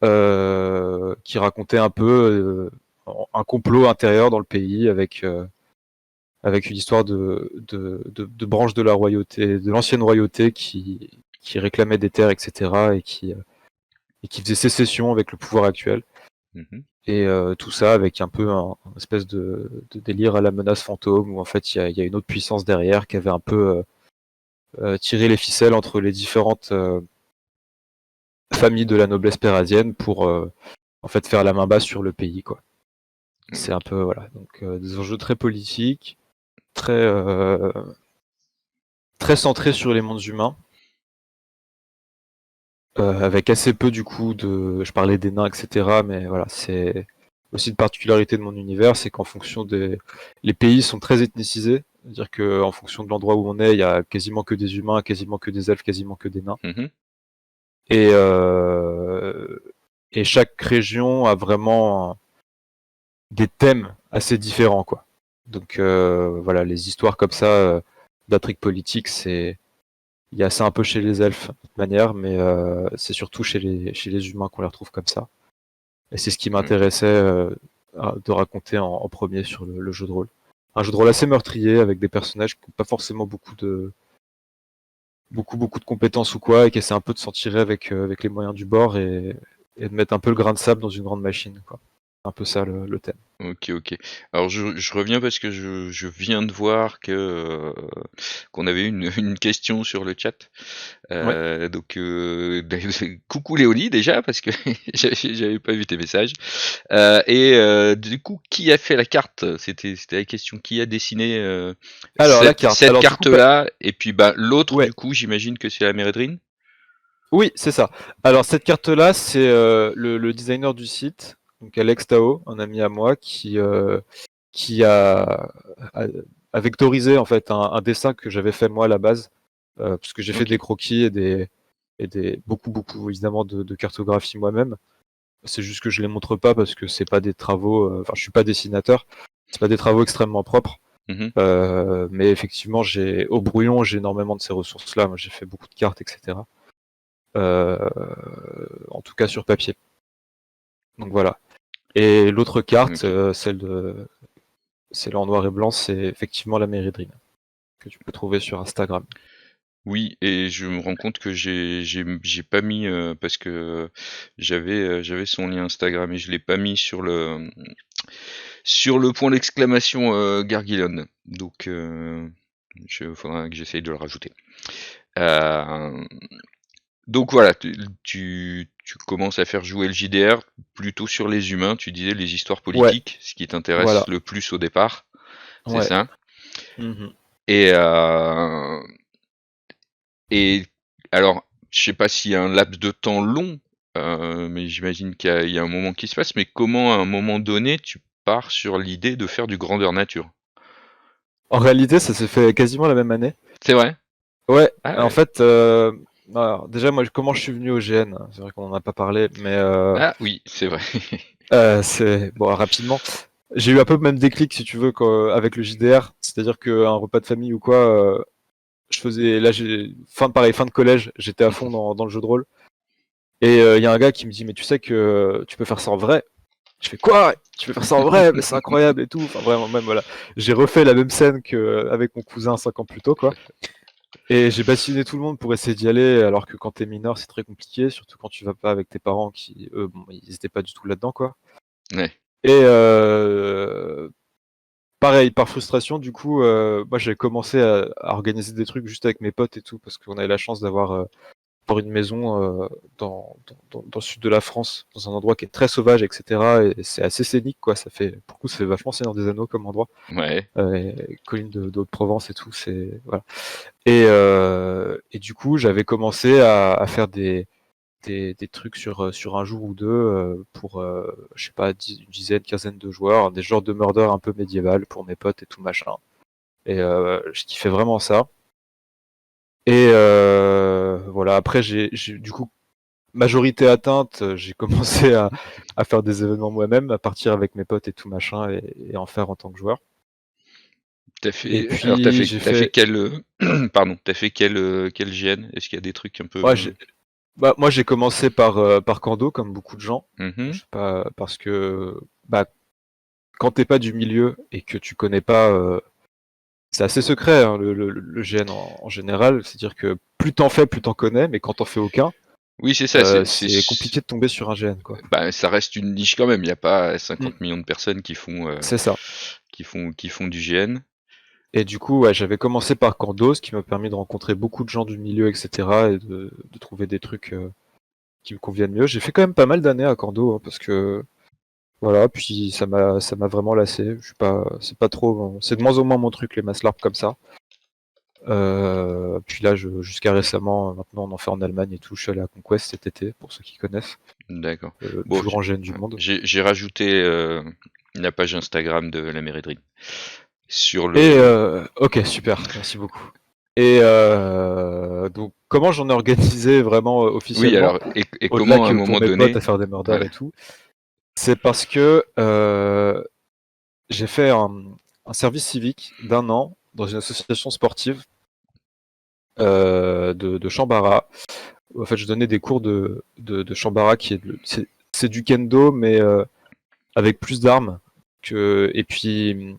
qui racontait un peu un complot intérieur dans le pays avec une histoire de branche de la royauté, de l'ancienne royauté qui réclamait des terres, etc. Et qui faisait sécession avec le pouvoir actuel. Mhm. Et tout ça avec un peu un espèce de délire à la menace fantôme, où en fait il y a une autre puissance derrière qui avait un peu tiré les ficelles entre les différentes familles de la noblesse péruvienne pour en fait faire la main basse sur le pays, quoi. C'est un peu, voilà, donc des enjeux très politiques, très très centrés sur les mondes humains, avec assez peu du coup je parlais des nains, etc. Mais voilà, c'est aussi une particularité de mon univers, c'est qu'en fonction les pays sont très ethnicisés, c'est-à-dire qu'en fonction de l'endroit où on est, il y a quasiment que des humains, quasiment que des elfes, quasiment que des nains. Mhm. Et et chaque région a vraiment des thèmes assez différents, quoi. Donc voilà, les histoires comme ça d'intrigue politique, il y a ça un peu chez les elfes de toute manière, mais c'est surtout chez les humains qu'on les retrouve comme ça. Et c'est ce qui Ok. m'intéressait de raconter en premier sur le jeu de rôle. Un jeu de rôle assez meurtrier avec des personnages qui n'ont pas forcément beaucoup de compétences ou quoi, et qui essaient un peu de s'en tirer avec les moyens du bord et de mettre un peu le grain de sable dans une grande machine, quoi. C'est un peu ça le thème. Ok, ok. Alors je reviens parce que je viens de voir que qu'on avait une question sur le chat. Ouais. Donc coucou Léonie déjà parce que j'avais pas vu tes messages. Et du coup, qui a fait la carte? C'était la question. Qui a dessiné Alors la carte. cette Alors du coup, carte-là? Et puis bah l'autre ouais. du coup, j'imagine que c'est la Mérédrine. Oui, c'est ça. Alors cette carte-là, c'est le designer du site, donc Alex Tao, un ami à moi, qui a, a vectorisé en fait un dessin que j'avais fait moi à la base, parce que j'ai fait Ok. des croquis et beaucoup évidemment de cartographie moi-même. C'est juste que je les montre pas parce que c'est pas des travaux. Enfin, je suis pas dessinateur. C'est pas des travaux extrêmement propres. Mhm. Mais effectivement, au brouillon, j'ai énormément de ces ressources-là. Moi, j'ai fait beaucoup de cartes, etc. Euh, en tout cas sur papier. Donc voilà. Et l'autre carte, Ok. celle en noir et blanc, c'est effectivement la Méridrine que tu peux trouver sur Instagram. Oui, et je me rends compte que j'ai pas mis parce que j'avais son lien Instagram et je l'ai pas mis sur le point d'exclamation Gargilon. Donc il faudra que j'essaye de le rajouter. Euh, donc voilà, tu commences à faire jouer le JDR plutôt sur les humains, tu disais les histoires Ouais, politiques, ce qui t'intéresse voilà. le plus au départ, c'est Ouais. ça. Mhm. Et et alors, je sais pas s'il y a un laps de temps long, mais j'imagine qu'il y a un moment qui se passe, mais comment à un moment donné tu pars sur l'idée de faire du grandeur nature? En réalité, ça s'est fait quasiment la même année. C'est vrai? Ouais, Ah en ouais. fait, alors, déjà, moi, comment je suis venu au GN? C'est vrai qu'on en a pas parlé, mais Ah oui, c'est vrai. c'est bon, rapidement. J'ai eu un peu le même déclic, si tu veux, avec le JDR. C'est-à-dire qu'un repas de famille ou quoi, je faisais, là, pareil, fin de collège, j'étais à fond dans le jeu de rôle. Et il y a un gars qui me dit, mais tu sais que tu peux faire ça en vrai? Je fais quoi? Tu peux faire ça en vrai? Mais c'est incroyable et tout. Enfin, vraiment, même, voilà. J'ai refait la même scène qu'avec mon cousin 5 ans plus tôt, quoi. Et j'ai bassiné tout le monde pour essayer d'y aller, alors que quand t'es mineur, c'est très compliqué, surtout quand tu vas pas avec tes parents qui, eux, bon, ils étaient pas du tout là-dedans, quoi. Ouais. Et pareil, par frustration, du coup, moi j'ai commencé à organiser des trucs juste avec mes potes et tout, parce qu'on avait la chance d'avoir une maison dans le sud de la France, dans un endroit qui est très sauvage, etc. Et c'est assez scénique, quoi. Pour le coup, ça fait vachement Seigneur des Anneaux comme endroit. Ouais. Collines de Haute-Provence et tout, c'est voilà. Et du coup, j'avais commencé à faire des trucs sur un jour ou deux pour, je sais pas, une dizaine, quinzaine de joueurs, des genres de murder un peu médiéval pour mes potes et tout machin. Et je kiffais vraiment ça. Et voilà, après, du coup, majorité atteinte, j'ai commencé à faire des événements moi-même, à partir avec mes potes et tout machin, et en faire en tant que joueur. Et Alors puis, j'ai t'as fait fait. quel, pardon, t'as fait quel GN? Est-ce qu'il y a des trucs un Ouais, peu. bah, moi, j'ai commencé par Kando, comme beaucoup de gens. Je Mhm. sais pas, parce que. Bah, quand t'es pas du milieu et que tu connais pas, c'est assez secret hein, le GN en général, c'est-à-dire que plus t'en fais, plus t'en connais, mais quand t'en fais aucun, Oui, c'est ça, c'est compliqué de tomber sur un GN quoi. bah, ça reste une niche quand même. Il n'y a pas Mm. 50 millions de personnes C'est ça. qui font du GN. Et du coup, ouais, j'avais commencé par Cordos, qui m'a permis de rencontrer beaucoup de gens du milieu, etc., et de trouver des trucs qui me conviennent mieux. J'ai fait quand même pas mal d'années à Cordos, hein, parce que voilà, puis ça m'a vraiment lassé. Je suis pas, c'est pas trop, c'est de moins en moins mon truc les masses LARP comme ça. Puis là, jusqu'à récemment, maintenant on en fait en Allemagne et tout. Je suis allé à Conquest cet été, pour ceux qui connaissent, D'accord. le Bon, plus grand GN du monde. j'ai rajouté la page Instagram de la mairie de Rennes sur Et le. ok, super, merci beaucoup. Et donc, comment j'en ai organisé vraiment Oui, officiellement, alors, et au-delà comment à un que pour moment mes potes donné. à faire des murders Ouais. et tout, c'est parce que j'ai fait un service civique d'1 an dans une association sportive de Shambara. En fait, je donnais des cours de Shambara qui est c'est du kendo, mais avec plus d'armes. Et puis,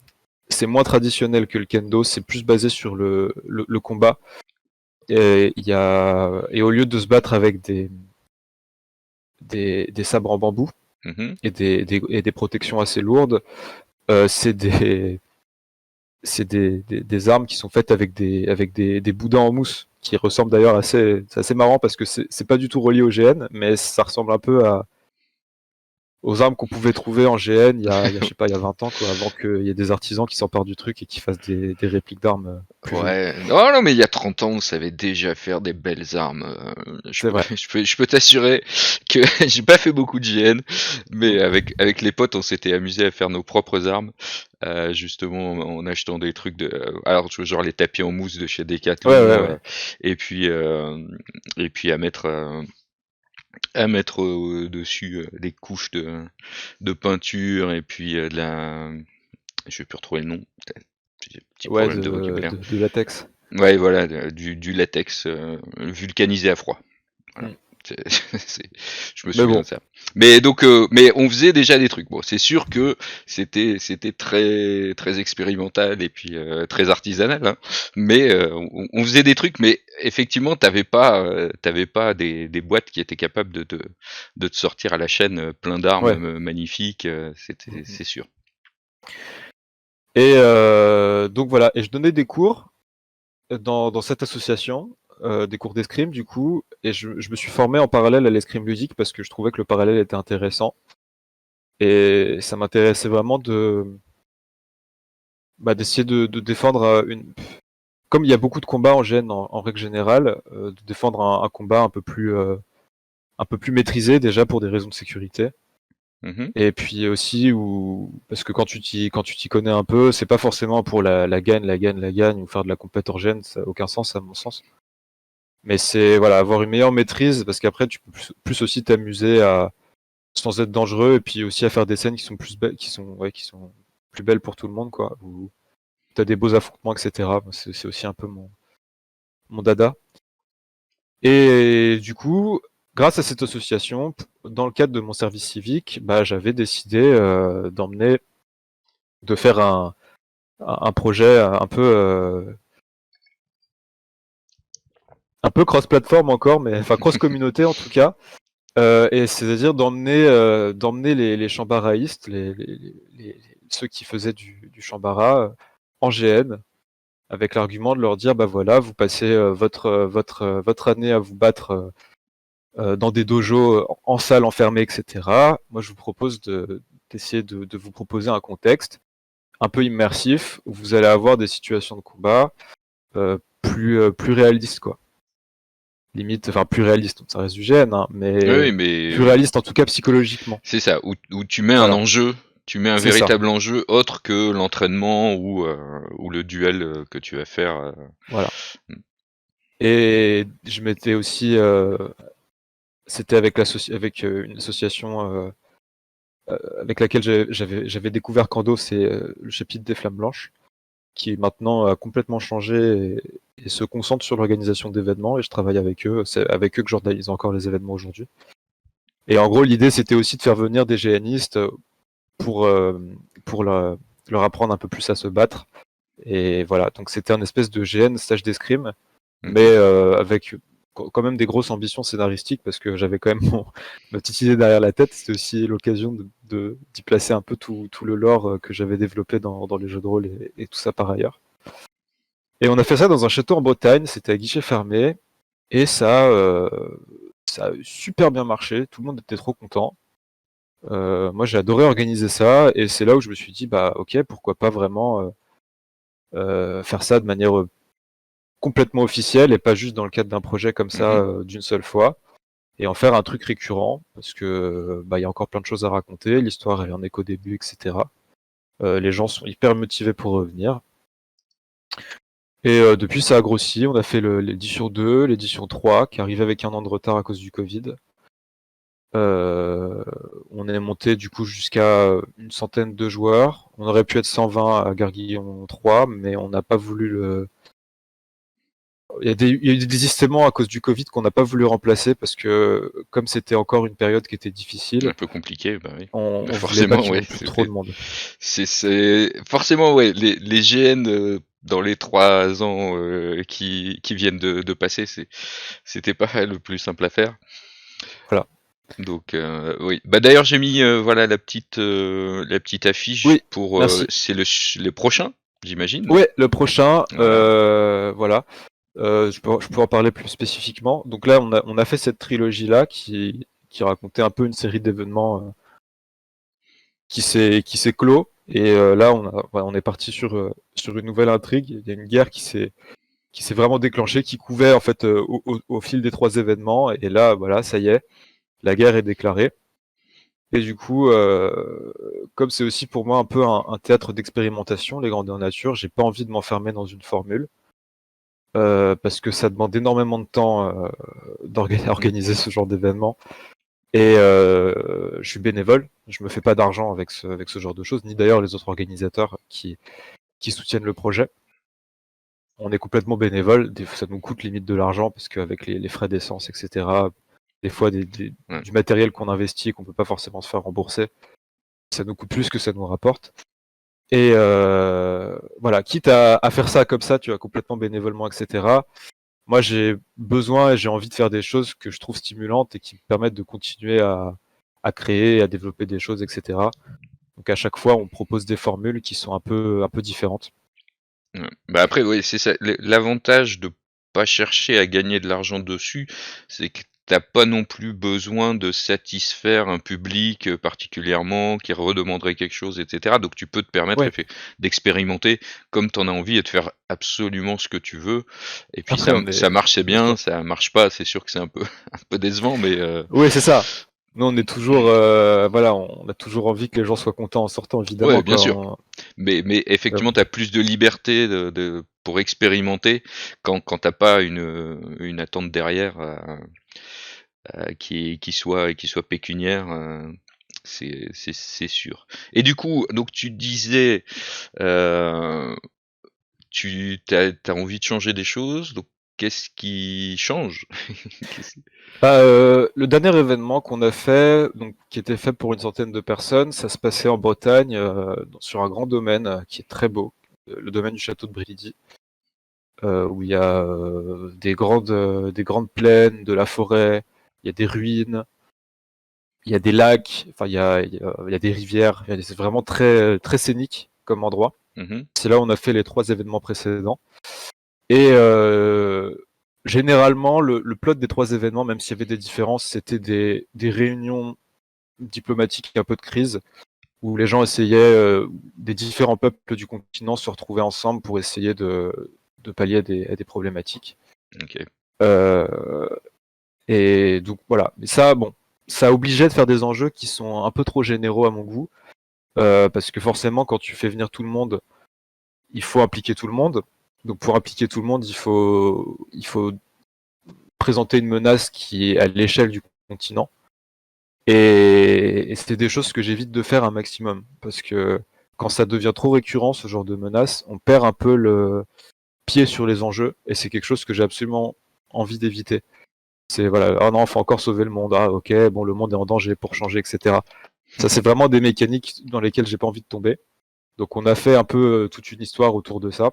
c'est moins traditionnel que le kendo, c'est plus basé sur le combat. Et au lieu de se battre avec des sabres en bambou Mhm. et des protections assez lourdes, c'est des armes qui sont faites avec des boudins en mousse, qui ressemblent d'ailleurs assez. C'est assez marrant parce que c'est pas du tout relié au GN, mais ça ressemble un peu aux armes qu'on pouvait trouver en GN je sais pas, il y a 20 ans, quoi, avant qu'il y ait des artisans qui s'emparent du truc et qui fassent des répliques d'armes plus jolies. Ouais, non, non, mais il y a 30 ans, on savait déjà faire des belles armes. C'est vrai. Je peux t'assurer que j'ai pas fait beaucoup de GN, mais Mm. avec les potes, on s'était amusé à faire nos propres armes, justement en achetant des trucs alors genre les tapis en mousse de chez Ouais, ouais, Decathlon, ouais. et puis à mettre dessus des couches de peinture et puis je vais plus retrouver le nom. Petit Ouais, problème de vocabulaire. de latex. Ouais, voilà, du latex vulcanisé à froid. Voilà. Mm. Je me Mais souviens bon, de ça. Mais donc, mais on faisait déjà des trucs. Bon, c'est sûr que c'était très expérimental et puis très artisanal, hein. Mais on faisait des trucs, mais effectivement, t'avais pas des boîtes qui étaient capables de te sortir à la chaîne plein d'armes ouais. magnifiques. Mm, mm. C'est sûr. Et donc voilà, et je donnais des cours dans cette association, des cours d'escrime du coup, et je me suis formé en parallèle à l'escrime ludique parce que je trouvais que le parallèle était intéressant. Et ça m'intéressait vraiment d'essayer de défendre Comme il y a beaucoup de combats en GN en règle générale, de défendre un combat un peu plus maîtrisé déjà pour des raisons de sécurité. Mhm. Et puis aussi parce que quand tu t'y connais un peu, c'est pas forcément pour la gagne ou faire de la compète en GN, ça n'a aucun sens à mon sens. Mais c'est voilà, avoir une meilleure maîtrise parce qu'après tu peux plus aussi t'amuser à sans être dangereux et puis aussi à faire des scènes qui sont plus belles, qui sont plus belles pour tout le monde quoi. Où t'as des beaux affrontements etc. C'est aussi un peu mon dada. Et du coup, grâce à cette association, dans le cadre de mon service civique, bah, j'avais décidé de faire un projet un peu cross-platform encore, mais enfin cross-communauté en tout cas. Et c'est-à-dire d'emmener les chambaraïstes, ceux qui faisaient du chambara en GN, avec l'argument de leur dire, bah voilà, vous passez votre année à vous battre dans des dojos en salle enfermée, etc. Moi, je vous propose d'essayer de vous proposer un contexte un peu immersif où vous allez avoir des situations de combat plus réalistes, quoi. Limite, enfin plus réalistes, ça reste du GN, hein, Oui, mais mais plus réalistes en tout cas psychologiquement. c'est ça, où tu mets un Voilà, enjeu, tu mets un c'est ça. véritable enjeu autre que l'entraînement ou le duel que tu vas faire. Voilà. Et je m'étais aussi, c'était avec une association avec laquelle j'avais découvert Kando, c'est le chapitre des Flammes Blanches, qui maintenant a complètement changé et se concentre sur l'organisation d'événements. Et je travaille avec eux. C'est avec eux que j'organise encore les événements aujourd'hui. Et en gros, l'idée, c'était aussi de faire venir des GNistes pour pour leur apprendre un peu plus à se battre. Et voilà, donc c'était un espèce de GN, stage d'escrime, mais avec quand même des grosses ambitions scénaristiques, parce que j'avais quand même ma petite idée derrière la tête. C'était aussi l'occasion d'y placer un peu tout le lore que j'avais développé dans les jeux de rôle et tout ça par ailleurs. Et on a fait ça dans un château en Bretagne, c'était à guichet fermé, et ça a super bien marché, tout le monde était trop content. Moi j'ai adoré organiser ça, et c'est là où je me suis dit, bah ok, pourquoi pas vraiment faire ça de manière complètement officielle, et pas juste dans le cadre d'un projet comme ça d'une seule fois, et en faire un truc récurrent, parce que bah, y a encore plein de choses à raconter, l'histoire elle en est qu'au début, etc. Les gens sont hyper motivés pour revenir. Et depuis, ça a grossi. On a fait l'édition 2, l'édition 3, qui arrivait avec un an de retard à cause du Covid. On est monté du coup jusqu'à une centaine de joueurs. On aurait pu être 120 à Garguillon 3, mais on n'a pas voulu le... Il y a eu des désistements à cause du Covid qu'on n'a pas voulu remplacer, parce que comme c'était encore une période qui était difficile, Un peu compliqué, bah oui. on voulait pas Forcément, qu'il y ouais. ait plus trop de monde. C'est forcément, ouais. Les GN dans les 3 ans qui viennent de passer, c'était pas le plus simple à faire. Voilà. Donc oui. Bah d'ailleurs j'ai mis voilà la petite affiche Oui, pour merci. c'est le prochain, j'imagine. Ouais, le prochain, Voilà. voilà. Je peux en parler plus spécifiquement. Donc là, on a fait cette trilogie-là qui racontait un peu une série d'événements qui s'est clos. Et là, on est parti sur une nouvelle intrigue. Il y a une guerre qui s'est vraiment déclenchée, qui couvait en fait au fil des 3 événements. Et là, voilà, ça y est, la guerre est déclarée. Et du coup, comme c'est aussi pour moi un peu un théâtre d'expérimentation, les grandeurs nature, j'ai pas envie de m'enfermer dans une formule. Parce que ça demande énormément de temps d'organiser ce genre d'événement. Et je suis bénévole, je me fais pas d'argent avec ce genre de choses, ni d'ailleurs les autres organisateurs qui soutiennent le projet. On est complètement bénévole, ça nous coûte limite de l'argent, parce qu'avec les frais d'essence, etc., des fois du matériel qu'on investit et qu'on peut pas forcément se faire rembourser, ça nous coûte plus que ça nous rapporte. Et voilà, quitte à faire ça comme ça, tu vois, complètement bénévolement, etc. Moi, j'ai besoin et j'ai envie de faire des choses que je trouve stimulantes et qui me permettent de continuer à créer, à développer des choses, etc. Donc à chaque fois, on propose des formules qui sont un peu différentes. Ouais. Bah après, oui, c'est ça. L'avantage de pas chercher à gagner de l'argent dessus, c'est que t'as pas non plus besoin de satisfaire un public particulièrement qui redemanderait quelque chose, etc. Donc tu peux te permettre Ouais. d'expérimenter comme t'en as envie et de faire absolument ce que tu veux. Et puis Après, ça marche, c'est bien bien. sûr. Ça marche pas, c'est sûr que c'est un peu un peu décevant, mais Oui, c'est ça. Nous, on est toujours, voilà, on a toujours envie que les gens soient contents en sortant, ouais, évidemment, bien sûr. quoi. Mais effectivement, tu as plus de liberté pour expérimenter quand t'as pas une attente derrière qui soit pécuniaire, c'est sûr. Et du coup, donc tu disais, euh, tu t'as envie de changer des choses, donc qu'est-ce qui change? Qu'est-ce- Bah, le dernier événement qu'on a fait, donc qui était fait pour une centaine de personnes, ça se passait en Bretagne, sur un grand domaine qui est très beau, le domaine du château de Bridy, où il y a des grandes plaines, de la forêt, il y a des ruines, il y a des lacs, enfin il y a des rivières, c'est vraiment très très scénique comme endroit. Mhm. C'est là où on a fait les 3 événements précédents. Et généralement, le plot des 3 événements, même s'il y avait des différences, c'était des réunions diplomatiques un peu de crise, où les gens essayaient, des différents peuples du continent se retrouvaient ensemble pour essayer de pallier à des problématiques. Ok. Euh, et donc voilà. Mais ça, bon, ça obligeait de faire des enjeux qui sont un peu trop généraux à mon goût, parce que forcément, quand tu fais venir tout le monde, il faut impliquer tout le monde. Donc pour impliquer tout le monde, il faut présenter une menace qui est à l'échelle du continent. Et c'est des choses que j'évite de faire un maximum, parce que quand ça devient trop récurrent, ce genre de menace, on perd un peu le pied sur les enjeux, et c'est quelque chose que j'ai absolument envie d'éviter. C'est voilà, ah non, faut encore sauver le monde, ah ok, bon, le monde est en danger pour changer, etc. Ça, c'est vraiment des mécaniques dans lesquelles j'ai pas envie de tomber. Donc on a fait un peu toute une histoire autour de ça.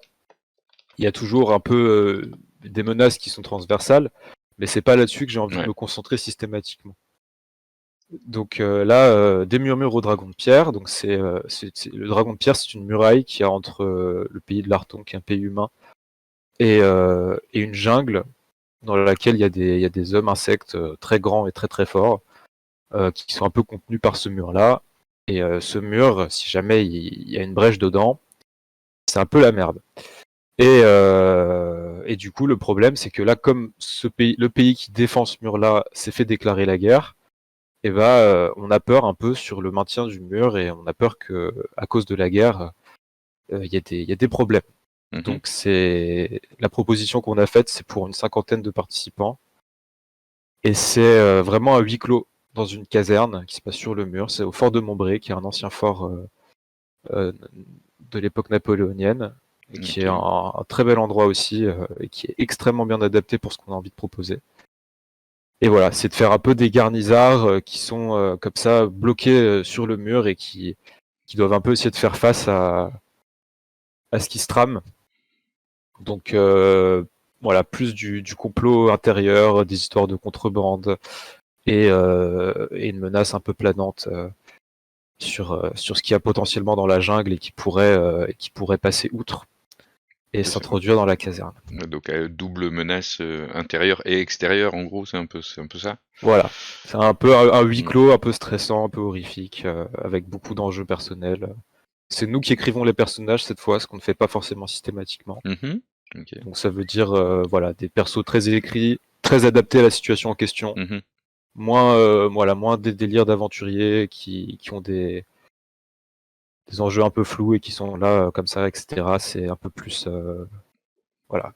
Il y a toujours un peu des menaces qui sont transversales, mais c'est pas là-dessus que j'ai envie de me concentrer systématiquement. Donc là, des murmures au dragon de pierre. Donc le dragon de pierre, c'est une muraille qui est entre le pays de l'Arton, qui est un pays humain, et une jungle dans laquelle il y a des hommes insectes très grands et très très forts, qui sont un peu contenus par ce mur-là. Et ce mur, si jamais il y a une brèche dedans, c'est un peu la merde. Et du coup, le problème, c'est que là, comme le pays qui défend ce mur-là s'est fait déclarer la guerre, et bah, on a peur un peu sur le maintien du mur, et on a peur que, à cause de la guerre, il y a des problèmes. Donc c'est la proposition qu'on a faite, c'est pour une 50aine de participants, et c'est vraiment à huis clos dans une caserne qui se passe sur le mur. C'est au fort de Montbré, qui est un ancien fort de l'époque napoléonienne, et qui est un très bel endroit aussi, et qui est extrêmement bien adapté pour ce qu'on a envie de proposer. Et voilà, c'est de faire un peu des garnisards qui sont comme ça bloqués sur le mur, et qui doivent un peu essayer de faire face à ce qui se trame. Donc voilà, plus du complot intérieur, des histoires de contrebande, et une menace un peu planante sur ce qu'il y a potentiellement dans la jungle, et qui pourrait passer outre et s'introduire dans la caserne. Donc double menace intérieure et extérieure, en gros, c'est un peu ça. Voilà, c'est un peu un huis clos, un peu stressant, un peu horrifique, avec beaucoup d'enjeux personnels. C'est nous qui écrivons les personnages cette fois, ce qu'on ne fait pas forcément systématiquement. Okay. Donc ça veut dire voilà, des persos très écrits, très adaptés à la situation en question. Moins des délires d'aventuriers qui ont des enjeux un peu flous et qui sont là comme ça, etc. C'est un peu plus voilà.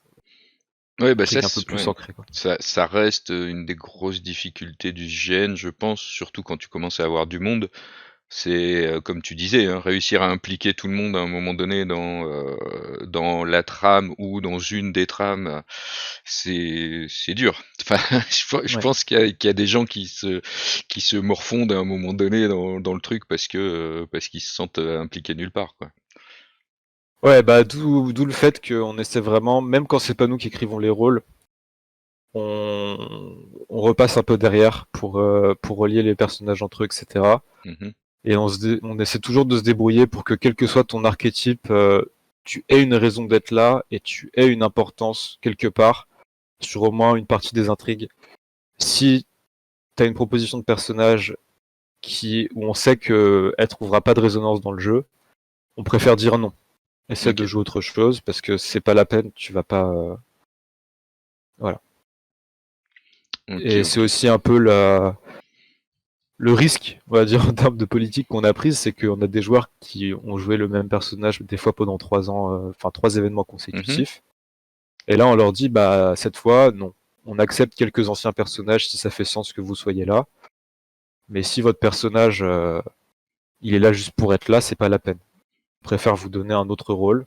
Ouais, bah un peu plus ancré, quoi. Ça reste une des grosses difficultés du GN, je pense, surtout quand tu commences à avoir du monde. C'est comme tu disais, hein, réussir à impliquer tout le monde à un moment donné dans la trame ou dans une des trames, c'est dur. Enfin, je pense qu'il y a des gens qui se morfondent à un moment donné dans le truc parce qu'ils se sentent impliqués nulle part, quoi. Ouais, bah d'où le fait qu'on essaie vraiment, même quand c'est pas nous qui écrivons les rôles, on repasse un peu derrière pour relier les personnages entre eux, etc. Et on essaie toujours de se débrouiller pour que, quel que soit ton archétype, tu aies une raison d'être là, et tu aies une importance quelque part sur au moins une partie des intrigues. Si t'as une proposition de personnage où on sait qu'elle trouvera pas de résonance dans le jeu, on préfère dire non. Essaie de jouer autre chose, parce que c'est pas la peine, tu vas pas... Voilà. Et c'est aussi un peu le risque, on va dire, en termes de politique qu'on a prise, c'est qu'on a des joueurs qui ont joué le même personnage des fois pendant 3 ans, enfin 3 événements consécutifs. Et là, on leur dit, bah cette fois, non. On accepte quelques anciens personnages si ça fait sens que vous soyez là. Mais si votre personnage, il est là juste pour être là, c'est pas la peine. Je préfère vous donner un autre rôle.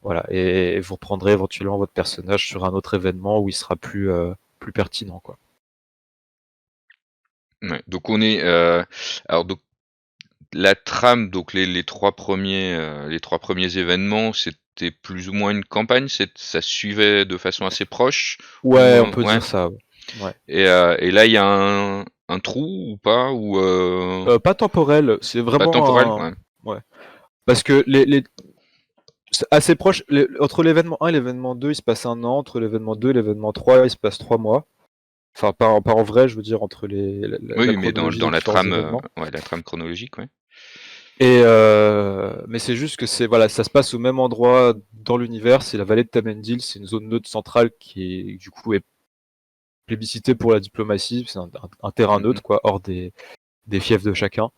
Voilà. Et vous reprendrez éventuellement votre personnage sur un autre événement où il sera plus pertinent, quoi. Ouais, donc on est alors donc la trame, donc les trois premiers événements, c'était plus ou moins une campagne, ça suivait de façon assez proche. Ouais, on peut dire ça. Ouais. Et là il y a un trou ou pas, ou pas temporel, c'est vraiment pas temporel, ouais. Parce que c'est assez proche, entre l'événement 1 et l'événement 2, il se passe 1 an, entre l'événement 2 et l'événement 3, il se passe 3 mois. Enfin, pas en vrai, je veux dire, entre oui, la mais dans chronologie des la différents trame, événements. la trame chronologique, ouais. Et mais c'est juste que voilà, ça se passe au même endroit dans l'univers, c'est la vallée de Tamendil, c'est une zone neutre centrale qui du coup est plébiscitée pour la diplomatie, c'est un terrain neutre, quoi, hors des fiefs de chacun.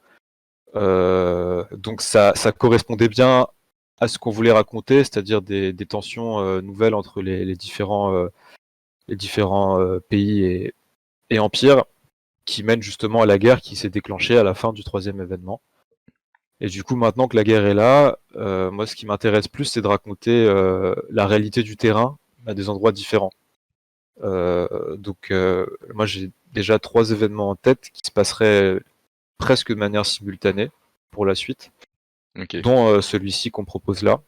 Donc ça correspondait bien à ce qu'on voulait raconter, c'est-à-dire des tensions nouvelles entre les différents pays et empires, qui mènent justement à la guerre qui s'est déclenchée à la fin du 3e événement. Et du coup, maintenant que la guerre est là, moi ce qui m'intéresse plus, c'est de raconter la réalité du terrain à des endroits différents. Donc moi j'ai déjà 3 événements en tête qui se passeraient presque de manière simultanée pour la suite. OK. dont celui-ci qu'on propose là,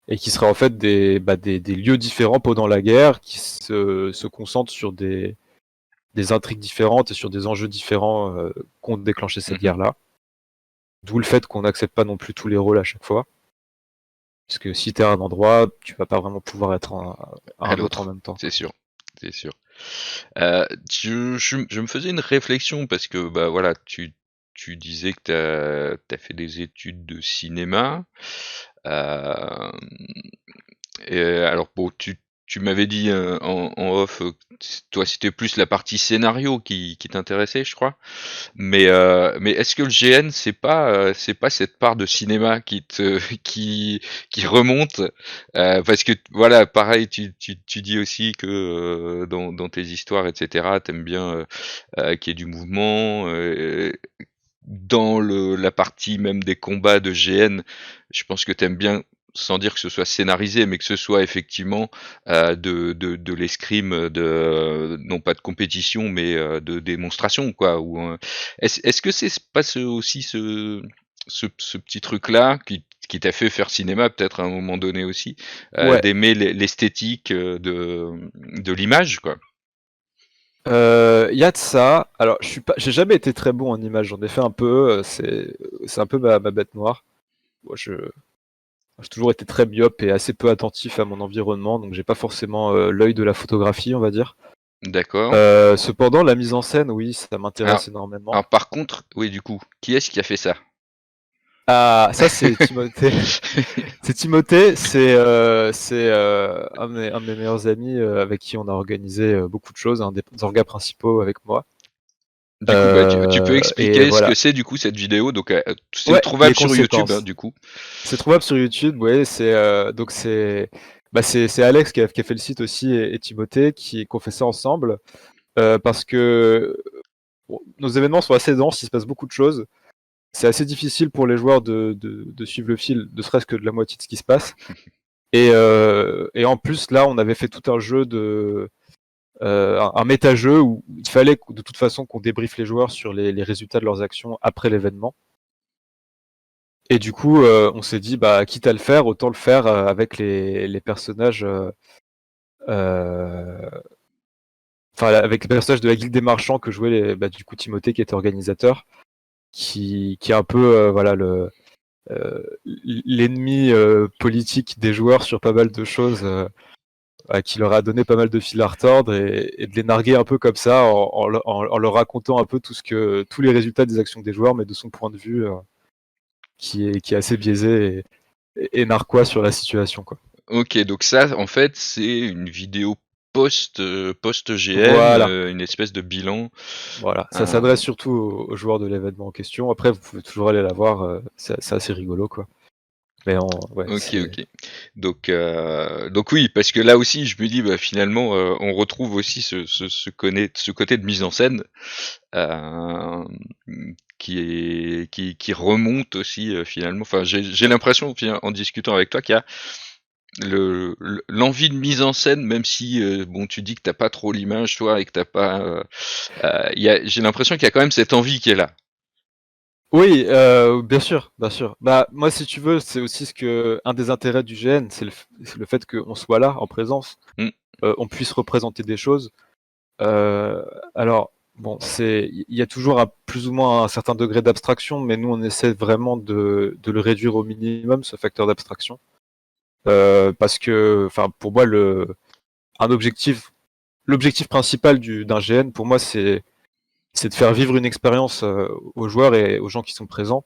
et qui sera en fait des lieux différents pendant la guerre, qui se concentrent sur des intrigues différentes et sur des enjeux différents qu'ont déclenché cette Mmh. guerre-là. D'où le fait qu'on n'accepte pas non plus tous les rôles à chaque fois. Parce que si t'es à un endroit, tu vas pas vraiment pouvoir être à À un autre en l'autre, même temps, c'est quoi. sûr, c'est sûr. Je me faisais une réflexion parce que, bah, voilà, tu disais que tu fait des études de cinéma. Hem Et alors bon, tu m'avais dit, en off, toi, c'était plus la partie scénario qui t'intéressait, je crois. Mais est-ce que le GN, c'est pas cette part de cinéma qui te qui remonte? Parce que voilà, pareil, tu dis aussi que, dans tes histoires et cetera, tu bien, qu'il y ait du mouvement, dans la partie même des combats de GN, je pense que t'aimes bien, sans dire que ce soit scénarisé, mais que ce soit effectivement de l'escrime, non pas de compétition, mais de démonstration, quoi. Est-ce que c'est pas aussi ce petit truc-là qui t'a fait faire cinéma, peut-être à un moment donné aussi, Ouais, d'aimer l'esthétique de l'image, quoi. y a de ça. Alors, j'ai jamais été très bon en image. J'en ai fait un peu. C'est un peu ma bête noire. Moi, j'ai toujours été très myope et assez peu attentif à mon environnement, donc j'ai pas forcément l'œil de la photographie, on va dire. D'accord. Cependant, la mise en scène, oui, ça Alors, m'intéresse énormément. alors par contre, oui, du coup, qui est-ce qui a fait ça? Ah, ça c'est Timothée. C'est Timothée, c'est un de mes meilleurs amis avec qui on a organisé beaucoup de choses, un des orgas principaux avec moi. Du coup, bah, tu peux Et expliquer ce que voilà. c'est du coup cette vidéo. Donc, c'est Ouais, les trouvable sur YouTube, hein, conséquences. du coup. C'est trouvable sur YouTube, ouais. C'est Alex qui a fait le site aussi et Timothée qui ont fait ça ensemble parce que bon, nos événements sont assez denses, il se passe beaucoup de choses. C'est assez difficile pour les joueurs de suivre le fil, ne serait-ce que de la moitié de ce qui se passe. Et en plus, là, on avait fait tout un jeu un méta-jeu où il fallait de toute façon qu'on débriefe les joueurs sur les résultats de leurs actions après l'événement. Et du coup, on s'est dit, bah, quitte à le faire, autant le faire avec les personnages, euh, enfin, avec les personnages de la Guilde des Marchands que jouait du coup Timothée qui était organisateur, qui est un peu, voilà, l'ennemi politique des joueurs sur pas mal de choses. Qui leur a donné pas mal de fil à retordre et de les narguer un peu comme ça en leur racontant un peu tous les résultats des actions des joueurs, mais de son point de vue qui est assez biaisé et narquois sur la situation, quoi. Ok, donc ça, en fait, c'est une vidéo post GN, Voilà, une espèce de bilan. voilà. Ça euh, s'adresse surtout aux joueurs de l'événement en question. Après, vous pouvez toujours aller la voir, c'est assez rigolo, quoi. Mais ouais, Ok, c'est. ok. Donc oui, parce que là aussi, je me dis, bah, finalement, on retrouve aussi ce côté de mise en scène euh, qui remonte aussi finalement. Enfin, j'ai l'impression, en discutant avec toi, qu'il y a l'envie de mise en scène, même si bon, tu dis que t'as pas trop l'image, toi, et que t'as pas, j'ai l'impression qu'il y a quand même cette envie qui est là. Oui, bien sûr, bien sûr. Bah, moi, si tu veux, c'est aussi un des intérêts du GN, c'est le fait qu'on soit là, en présence, Mm, on puisse représenter des choses. Euh, alors, bon, il y a toujours plus ou moins un certain degré d'abstraction, mais nous, on essaie vraiment de le réduire au minimum, ce facteur d'abstraction. Parce que, enfin, pour moi, un objectif, l'objectif principal d'un GN, pour moi, c'est de faire vivre une expérience aux joueurs et aux gens qui sont présents.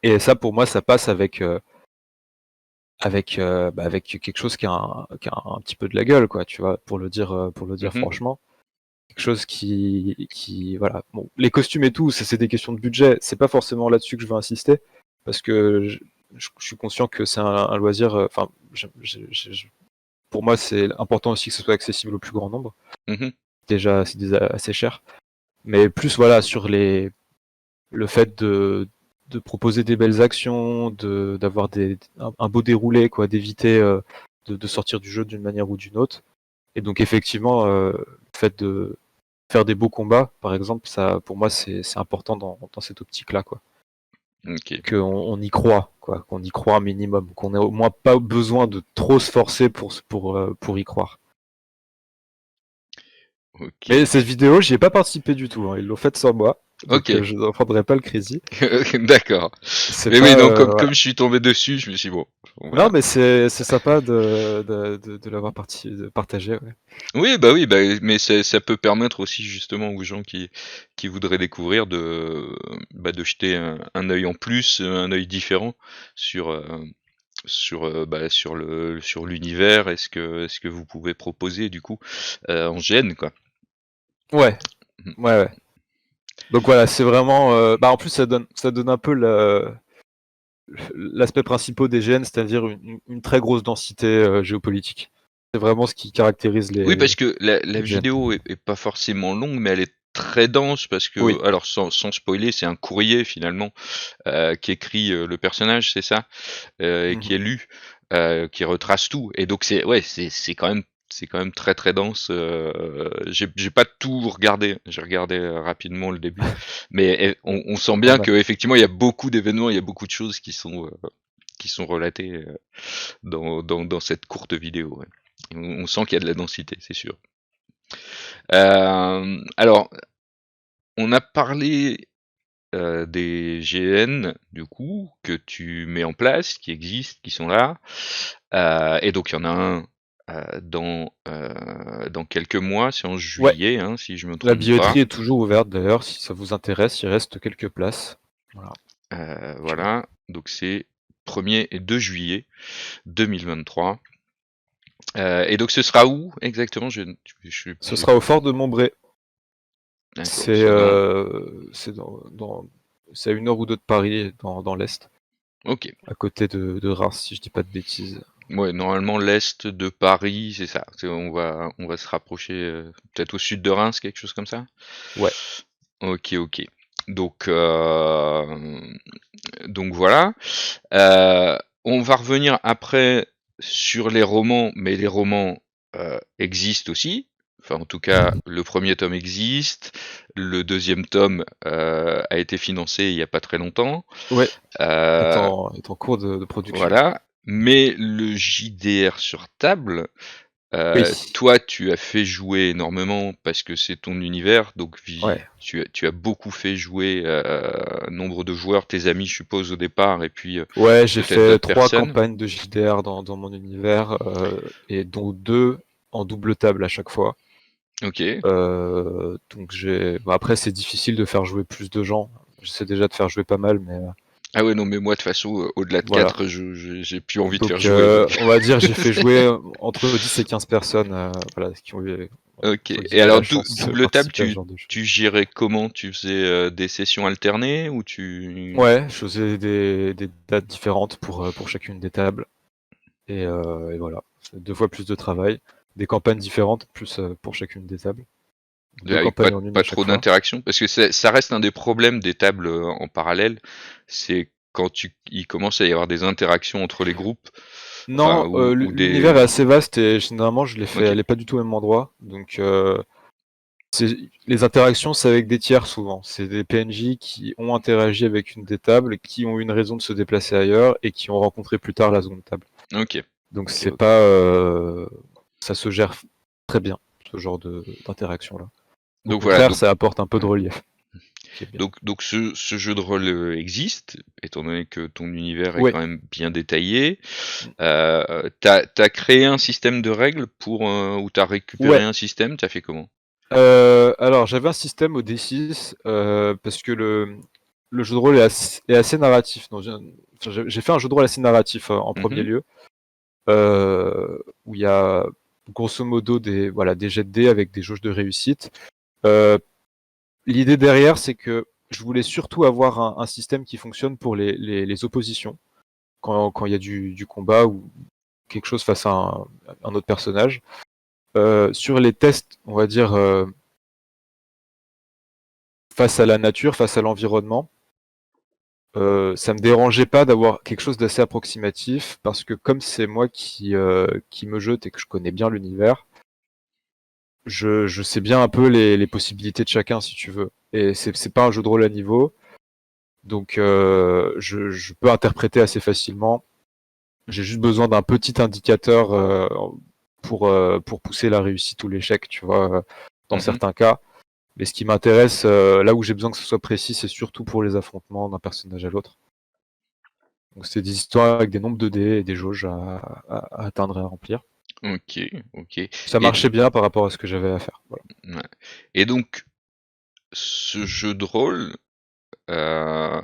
Et ça, pour moi, ça passe avec quelque chose qui a un petit peu de la gueule, quoi, tu vois, pour le dire mhm, franchement. Quelque chose voilà. Bon, les costumes et tout, c'est des questions de budget. C'est pas forcément là-dessus que je veux insister, parce que je suis conscient que c'est un loisir. Enfin, pour moi, c'est important aussi que ce soit accessible au plus grand nombre. mhm. Déjà, c'est déjà assez cher. Mais plus, voilà, sur le fait de proposer des belles actions, d'avoir un beau déroulé, quoi, d'éviter de sortir du jeu d'une manière ou d'une autre. Et donc, effectivement, le fait de faire des beaux combats, par exemple, ça, pour moi, c'est important dans cette optique-là, quoi. Ok. qu'on y croit, quoi, qu'on y croit un minimum, qu'on ait au moins pas besoin de trop se forcer pour y croire. Mais Ok. cette vidéo, j'y ai pas participé du tout, hein. Ils l'ont faite sans moi, donc Ok. je ne prendrai pas le crédit. D'accord. C'est Mais oui, pas, non, comme voilà. je suis tombé dessus, je me suis dit, bon, Non, voilà. mais c'est sympa de l'avoir partagé, ouais. Oui, bah, mais ça peut permettre aussi justement aux gens qui voudraient découvrir de jeter un œil en plus, un œil différent sur, sur l'univers et ce que vous pouvez proposer du coup en GN, quoi. Ouais, Mhm. ouais. Donc voilà, c'est vraiment. Bah en plus, ça donne un peu l'aspect principal des GN, c'est-à-dire une très grosse densité géopolitique. C'est vraiment ce qui caractérise Oui, les parce que la GN. vidéo est pas forcément longue, mais elle est très dense parce Oui. que, alors sans spoiler, c'est un courrier finalement qu'écrit le personnage, c'est ça, et qui Mhm. est lu, qui retrace tout. Et donc c'est quand même très très dense. J'ai pas tout regardé, j'ai regardé rapidement le début, mais on sent bien Normal. que effectivement il y a beaucoup d'événements, il y a beaucoup de choses qui sont relatées dans cette courte vidéo. Ouais. On sent qu'il y a de la densité, c'est sûr. Alors, on a parlé des GN, du coup, que tu mets en place, qui existent, qui sont là. Et donc, il y en a un dans quelques mois, c'est en Ouais. juillet, hein, si je me La trompe pas. billetterie est toujours ouverte d'ailleurs, si ça vous intéresse, il reste quelques places. Voilà. Voilà, donc c'est 1er et 2 juillet 2023. Et donc, ce sera où exactement? Ce J'ai sera au pas fort compris. de Montbré. D'accord, C'est c'est dans. c'est à 1 heure ou 2 de Paris, dans l'Est, Ok. à côté de Reims, si je dis pas de bêtises. Ouais, normalement l'est de Paris, c'est ça. On va se rapprocher peut-être au sud de Reims, quelque chose comme ça. Ouais. Ok, ok. Donc, euh, donc voilà. On va revenir après sur les romans, mais les romans existent aussi. Enfin, en tout cas, le premier tome existe. Le deuxième tome a été financé il n'y a pas très longtemps. Ouais, Euh, est en cours de production. voilà. Mais le JDR sur table, Oui. toi, tu as fait jouer énormément parce que c'est ton univers, donc Ouais. tu as beaucoup fait jouer nombre de joueurs, tes amis, je suppose, au départ, et puis Ouais, j'ai peut-être fait d'autres 3 personnes. campagnes de JDR dans mon univers, et dont 2 en double table à chaque fois. Ok. Donc après, c'est difficile de faire jouer plus de gens. J'essaie déjà de faire jouer pas mal, mais Ah ouais, non, mais moi, de toute façon, au-delà de voilà. 4, j'ai plus envie de faire Donc, jouer, donc. on va dire, j'ai fait jouer entre 10 et 15 personnes, voilà, qui ont eu, Ok. entre Et guillemets, alors, la chance de double table, participer à ce genre de jeu. tu gérais comment? Tu faisais des sessions alternées ou tu... Ouais, je faisais des dates différentes pour chacune des tables. Et voilà, c'est 2 fois plus de travail, des campagnes différentes, plus pour chacune des tables. 2 Avec campagnes en une à pas chaque trop fois. d'interaction? Parce que ça reste un des problèmes des tables en parallèle, c'est quand il commence à y avoir des interactions entre les groupes, enfin, Non, ou l'univers des... est assez vaste et généralement je les fais Ok, aller pas du tout au même endroit. Donc les interactions, c'est avec des tiers souvent. C'est des PNJ qui ont interagi avec une des tables, qui ont eu une raison de se déplacer ailleurs et qui ont rencontré plus tard la seconde table. ok, Donc ok, c'est ok. pas, ça se gère très bien, ce genre d'interaction là. Au Donc voilà, contraire, ça apporte un peu de ouais. relief, qui est bien. Donc ce jeu de rôle existe, étant donné que ton univers est Ouais. quand même bien détaillé. T'as créé un système de règles pour, ou t'as récupéré Ouais. un système, t'as fait comment? Alors j'avais un système au D6, parce que le jeu de rôle est assez narratif. Enfin, j'ai fait un jeu de rôle assez narratif en premier Mhm. lieu, où il y a grosso modo des jets de dés avec des jauges de réussite. Euh, L'idée derrière, c'est que je voulais surtout avoir un système qui fonctionne pour les oppositions, quand il y a du combat ou quelque chose face à un autre personnage. Sur les tests, on va dire, face à la nature, face à l'environnement, ça me dérangeait pas d'avoir quelque chose d'assez approximatif parce que comme c'est moi qui me jette et que je connais bien l'univers, je sais bien un peu les possibilités de chacun si tu veux. Et c'est pas un jeu de rôle à niveau, Donc je peux interpréter assez facilement. J'ai juste besoin d'un petit indicateur pour pousser la réussite ou l'échec, tu vois, dans Mhm. certains cas. Mais ce qui m'intéresse, là où j'ai besoin que ce soit précis, c'est surtout pour les affrontements d'un personnage à l'autre. Donc c'est des histoires avec des nombres de dés et des jauges à atteindre et à remplir. Ok, ok. Ça Et, marchait bien par rapport à ce que j'avais à faire. Voilà. ouais. Et donc, ce jeu de rôle, euh,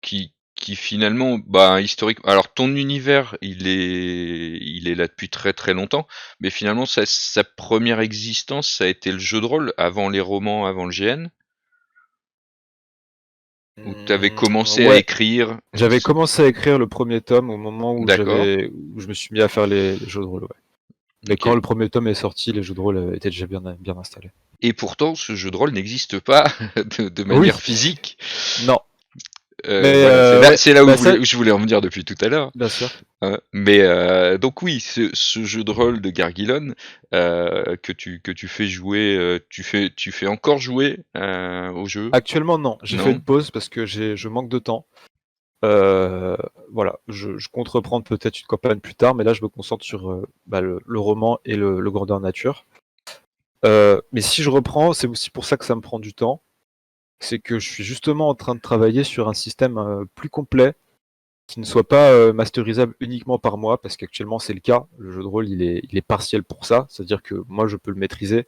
qui finalement, bah, historique. Alors, ton univers, il est là depuis très très longtemps, mais finalement, sa première existence, ça a été le jeu de rôle, avant les romans, avant le GN, où t'avais commencé à Ouais, écrire. j'avais commencé à écrire le premier tome au moment où D'accord, où je me suis mis à faire les jeux de rôle. Ouais. Mais ok. quand le premier tome est sorti, les jeux de rôle étaient déjà bien installés. Et pourtant, ce jeu de rôle n'existe pas de manière Oui, physique. non, mais Voilà, ouais, c'est là bah ça, où je voulais en venir depuis tout à l'heure. bien sûr. Mais donc oui, ce jeu de rôle de Gargilon, que tu fais jouer, tu fais encore jouer au jeu? Actuellement, non. J'ai fait Non? une pause parce que je manque de temps. Euh, voilà, je compte reprendre peut-être une campagne plus tard, mais là, je me concentre sur le roman et le grandeur nature. Mais si je reprends, c'est aussi pour ça que ça me prend du temps. C'est que je suis justement en train de travailler sur un système plus complet qui ne soit pas masterisable uniquement par moi, parce qu'actuellement c'est le cas. Le jeu de rôle, il est partiel pour ça, c'est-à-dire que moi je peux le maîtriser,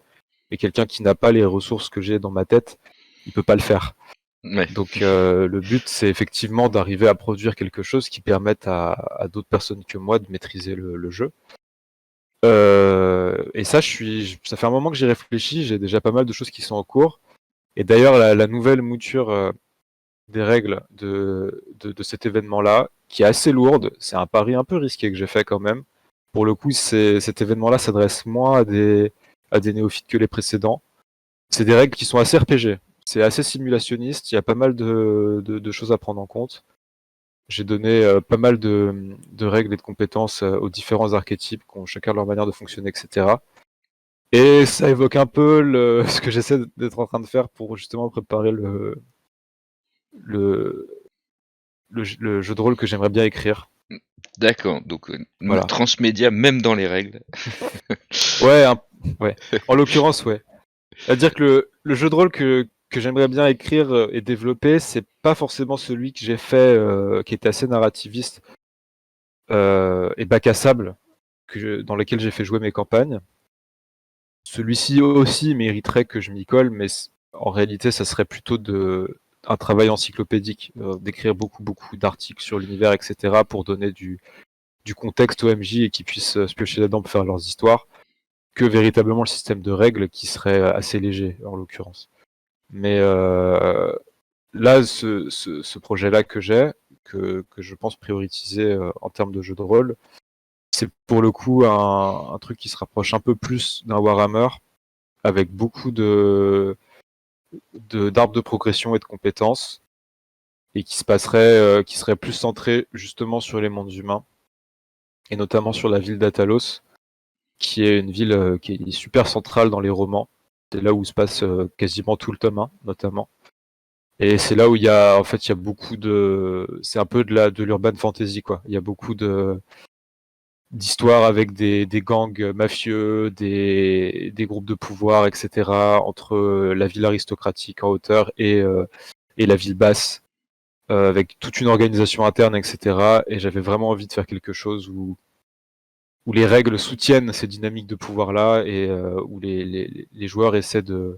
mais quelqu'un qui n'a pas les ressources que j'ai dans ma tête, il peut pas le faire. Ouais, Donc le but, c'est effectivement d'arriver à produire quelque chose qui permette à d'autres personnes que moi de maîtriser le jeu. Et ça, ça fait un moment que j'y réfléchis. J'ai déjà pas mal de choses qui sont en cours. Et d'ailleurs, la nouvelle mouture des règles de cet événement-là, qui est assez lourde, c'est un pari un peu risqué que j'ai fait quand même. Pour le coup, cet événement-là s'adresse moins à des néophytes que les précédents. C'est des règles qui sont assez RPG. C'est assez simulationniste, il y a pas mal de choses à prendre en compte. J'ai donné pas mal de règles et de compétences aux différents archétypes qui ont chacun leur manière de fonctionner, etc. Et ça évoque un peu ce que j'essaie d'être en train de faire pour justement préparer le, le jeu de rôle que j'aimerais bien écrire. d'accord. Donc Voilà. transmédia même dans les règles. Ouais, ouais. En l'occurrence, ouais. C'est-à-dire que le jeu de rôle que j'aimerais bien écrire et développer, c'est pas forcément celui que j'ai fait, qui était assez narrativiste et bac à sable, dans lequel j'ai fait jouer mes campagnes. Celui-ci aussi mériterait que je m'y colle, mais en réalité, ça serait plutôt un travail encyclopédique, d'écrire beaucoup d'articles sur l'univers, etc., pour donner du contexte aux MJ et qu'ils puissent se piocher là-dedans pour faire leurs histoires, que véritablement le système de règles qui serait assez léger, en l'occurrence. Mais là, ce projet-là que j'ai, que je pense prioriser en termes de jeu de rôle, c'est pour le coup un truc qui se rapproche un peu plus d'un Warhammer, avec beaucoup d'arbres de progression et de compétences, et qui serait plus centré justement sur les mondes humains, et notamment sur la ville d'Atalos, qui est une ville qui est super centrale dans les romans. C'est là où se passe quasiment tout le tome 1, notamment. Et c'est là où il y a beaucoup c'est un peu de l'urban fantasy, quoi. Il y a beaucoup d'histoires avec des gangs mafieux, des groupes de pouvoir, etc., entre la ville aristocratique en hauteur et la ville basse, avec toute une organisation interne, etc. Et j'avais vraiment envie de faire quelque chose où les règles soutiennent ces dynamiques de pouvoir-là et où les joueurs essaient de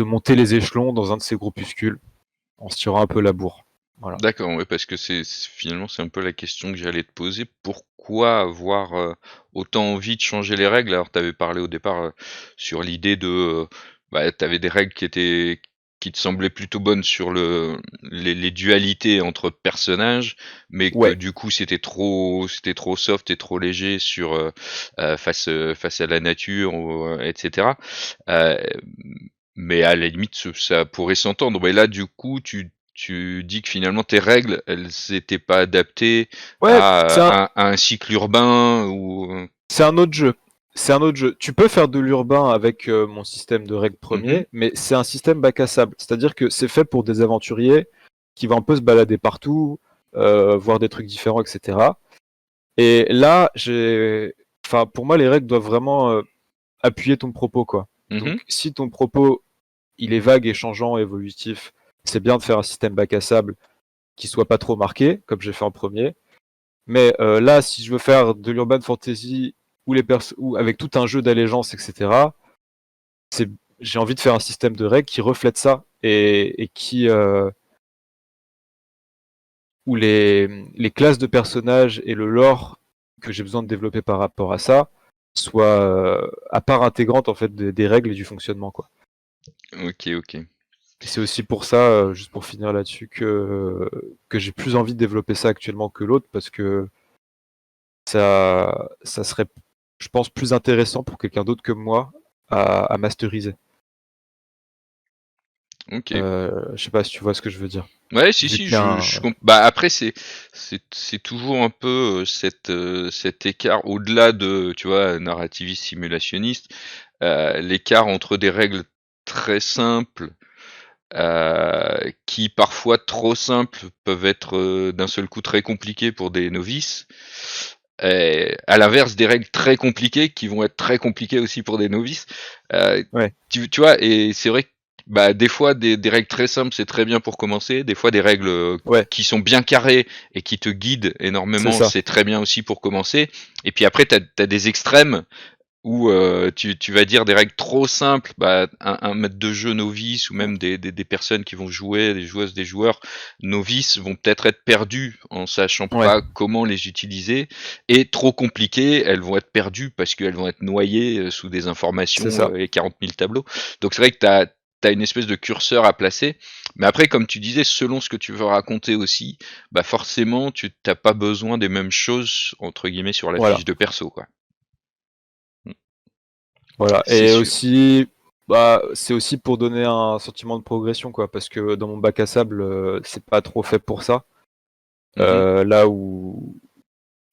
monter les échelons dans un de ces groupuscules en se tirant un peu la bourre. Voilà. D'accord, ouais, parce que finalement c'est un peu la question que j'allais te poser. Pourquoi avoir autant envie de changer les règles? Alors t'avais parlé au départ sur l'idée de, bah, t'avais des règles qui te semblaient plutôt bonnes sur les dualités entre personnages, mais que Ouais. du coup c'était trop soft et trop léger sur face à la nature, etc. Euh, mais à la limite, ça pourrait s'entendre. Mais là, du coup, tu dis que finalement tes règles, elles s'étaient pas adaptées Ouais, à un cycle urbain ou c'est un autre jeu. c'est un autre jeu. Tu peux faire de l'urbain avec mon système de règles Mhm. premier, mais c'est un système bac à sable. C'est-à-dire que c'est fait pour des aventuriers qui vont un peu se balader partout, voir des trucs différents, etc. Et là, enfin, pour moi, les règles doivent vraiment appuyer ton propos, quoi. Mhm. Donc, si ton propos, il est vague et changeant, évolutif, c'est bien de faire un système bac à sable qui soit pas trop marqué, comme j'ai fait en premier. Mais là, si je veux faire de l'urban fantasy ou avec tout un jeu d'allégeance, etc., c'est, j'ai envie de faire un système de règles qui reflète ça et qui où les classes de personnages et le lore que j'ai besoin de développer par rapport à ça soient à part intégrante en fait des règles et du fonctionnement, quoi. Ok, ok. Et c'est aussi pour ça, juste pour finir là-dessus, que j'ai plus envie de développer ça actuellement que l'autre parce que ça serait, je pense, plus intéressant pour quelqu'un d'autre que moi à masteriser. Ok. Je sais pas si tu vois ce que je veux dire. Ouais, si, Vu si, qu'il y a Bah après, c'est toujours un peu cet écart au-delà de, tu vois, narrativiste simulationniste, l'écart entre des règles très simples, qui parfois trop simples peuvent être d'un seul coup très compliquées pour des novices, et à l'inverse des règles très compliquées qui vont être très compliquées aussi pour des novices. Euh, ouais, tu vois, et c'est vrai que bah, des fois des règles très simples c'est très bien pour commencer, des fois des règles ouais, qui sont bien carrées et qui te guident c'est énormément ça. c'est très bien aussi pour commencer. Et puis après t'as des extrêmes où tu vas dire des règles trop simples, bah, un maître de jeu novice ou même des personnes qui vont jouer, des joueuses, des joueurs novices vont peut-être être perdus en sachant Ouais, pas comment les utiliser, et trop compliquées, elles vont être perdues parce qu'elles vont être noyées sous des c'est informations ça. et 40 000 tableaux. Donc c'est vrai que t'as une espèce de curseur à placer, mais après, comme tu disais, selon ce que tu veux raconter aussi, bah forcément, tu t'as pas besoin des mêmes choses entre guillemets sur la Voilà, fiche de perso, quoi. voilà. C'est Et sûr. aussi, bah, c'est aussi pour donner un sentiment de progression, quoi, parce que dans mon bac à sable, c'est pas trop fait pour ça. Mhm. Là où,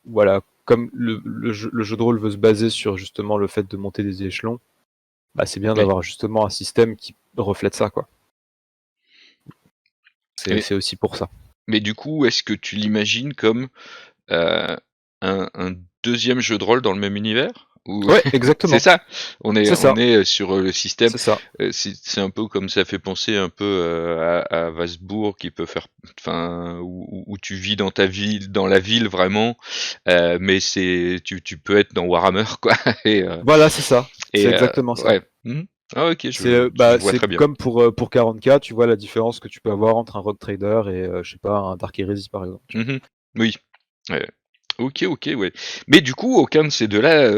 voilà, comme le jeu de rôle veut se baser sur justement le fait de monter des échelons, bah, c'est bien Oui. d'avoir justement un système qui reflète ça, quoi. Mais, C'est aussi pour ça. mais du coup, est-ce que tu l'imagines comme euh, un deuxième jeu de rôle dans le même univers? Ou Ouais, c'est exactement. ça? C'est On ça. est sur le système. C'est ça. C'est un peu comme ça fait penser un peu à Vasbourg qui peut faire, enfin, où tu vis dans ta ville, dans la ville vraiment, mais tu peux être dans Warhammer quoi. Et, Voilà, c'est ça. C'est exactement ça. ouais. Mhm. Ah ok, je vois C'est très bien. comme pour 40K, tu vois la différence que tu peux avoir entre un Rogue Trader et, je sais pas, un Dark Heresy, par exemple. Tu vois. Mhm. Oui. Ouais. Ok, ok, ouais. Mais du coup, aucun de ces deux-là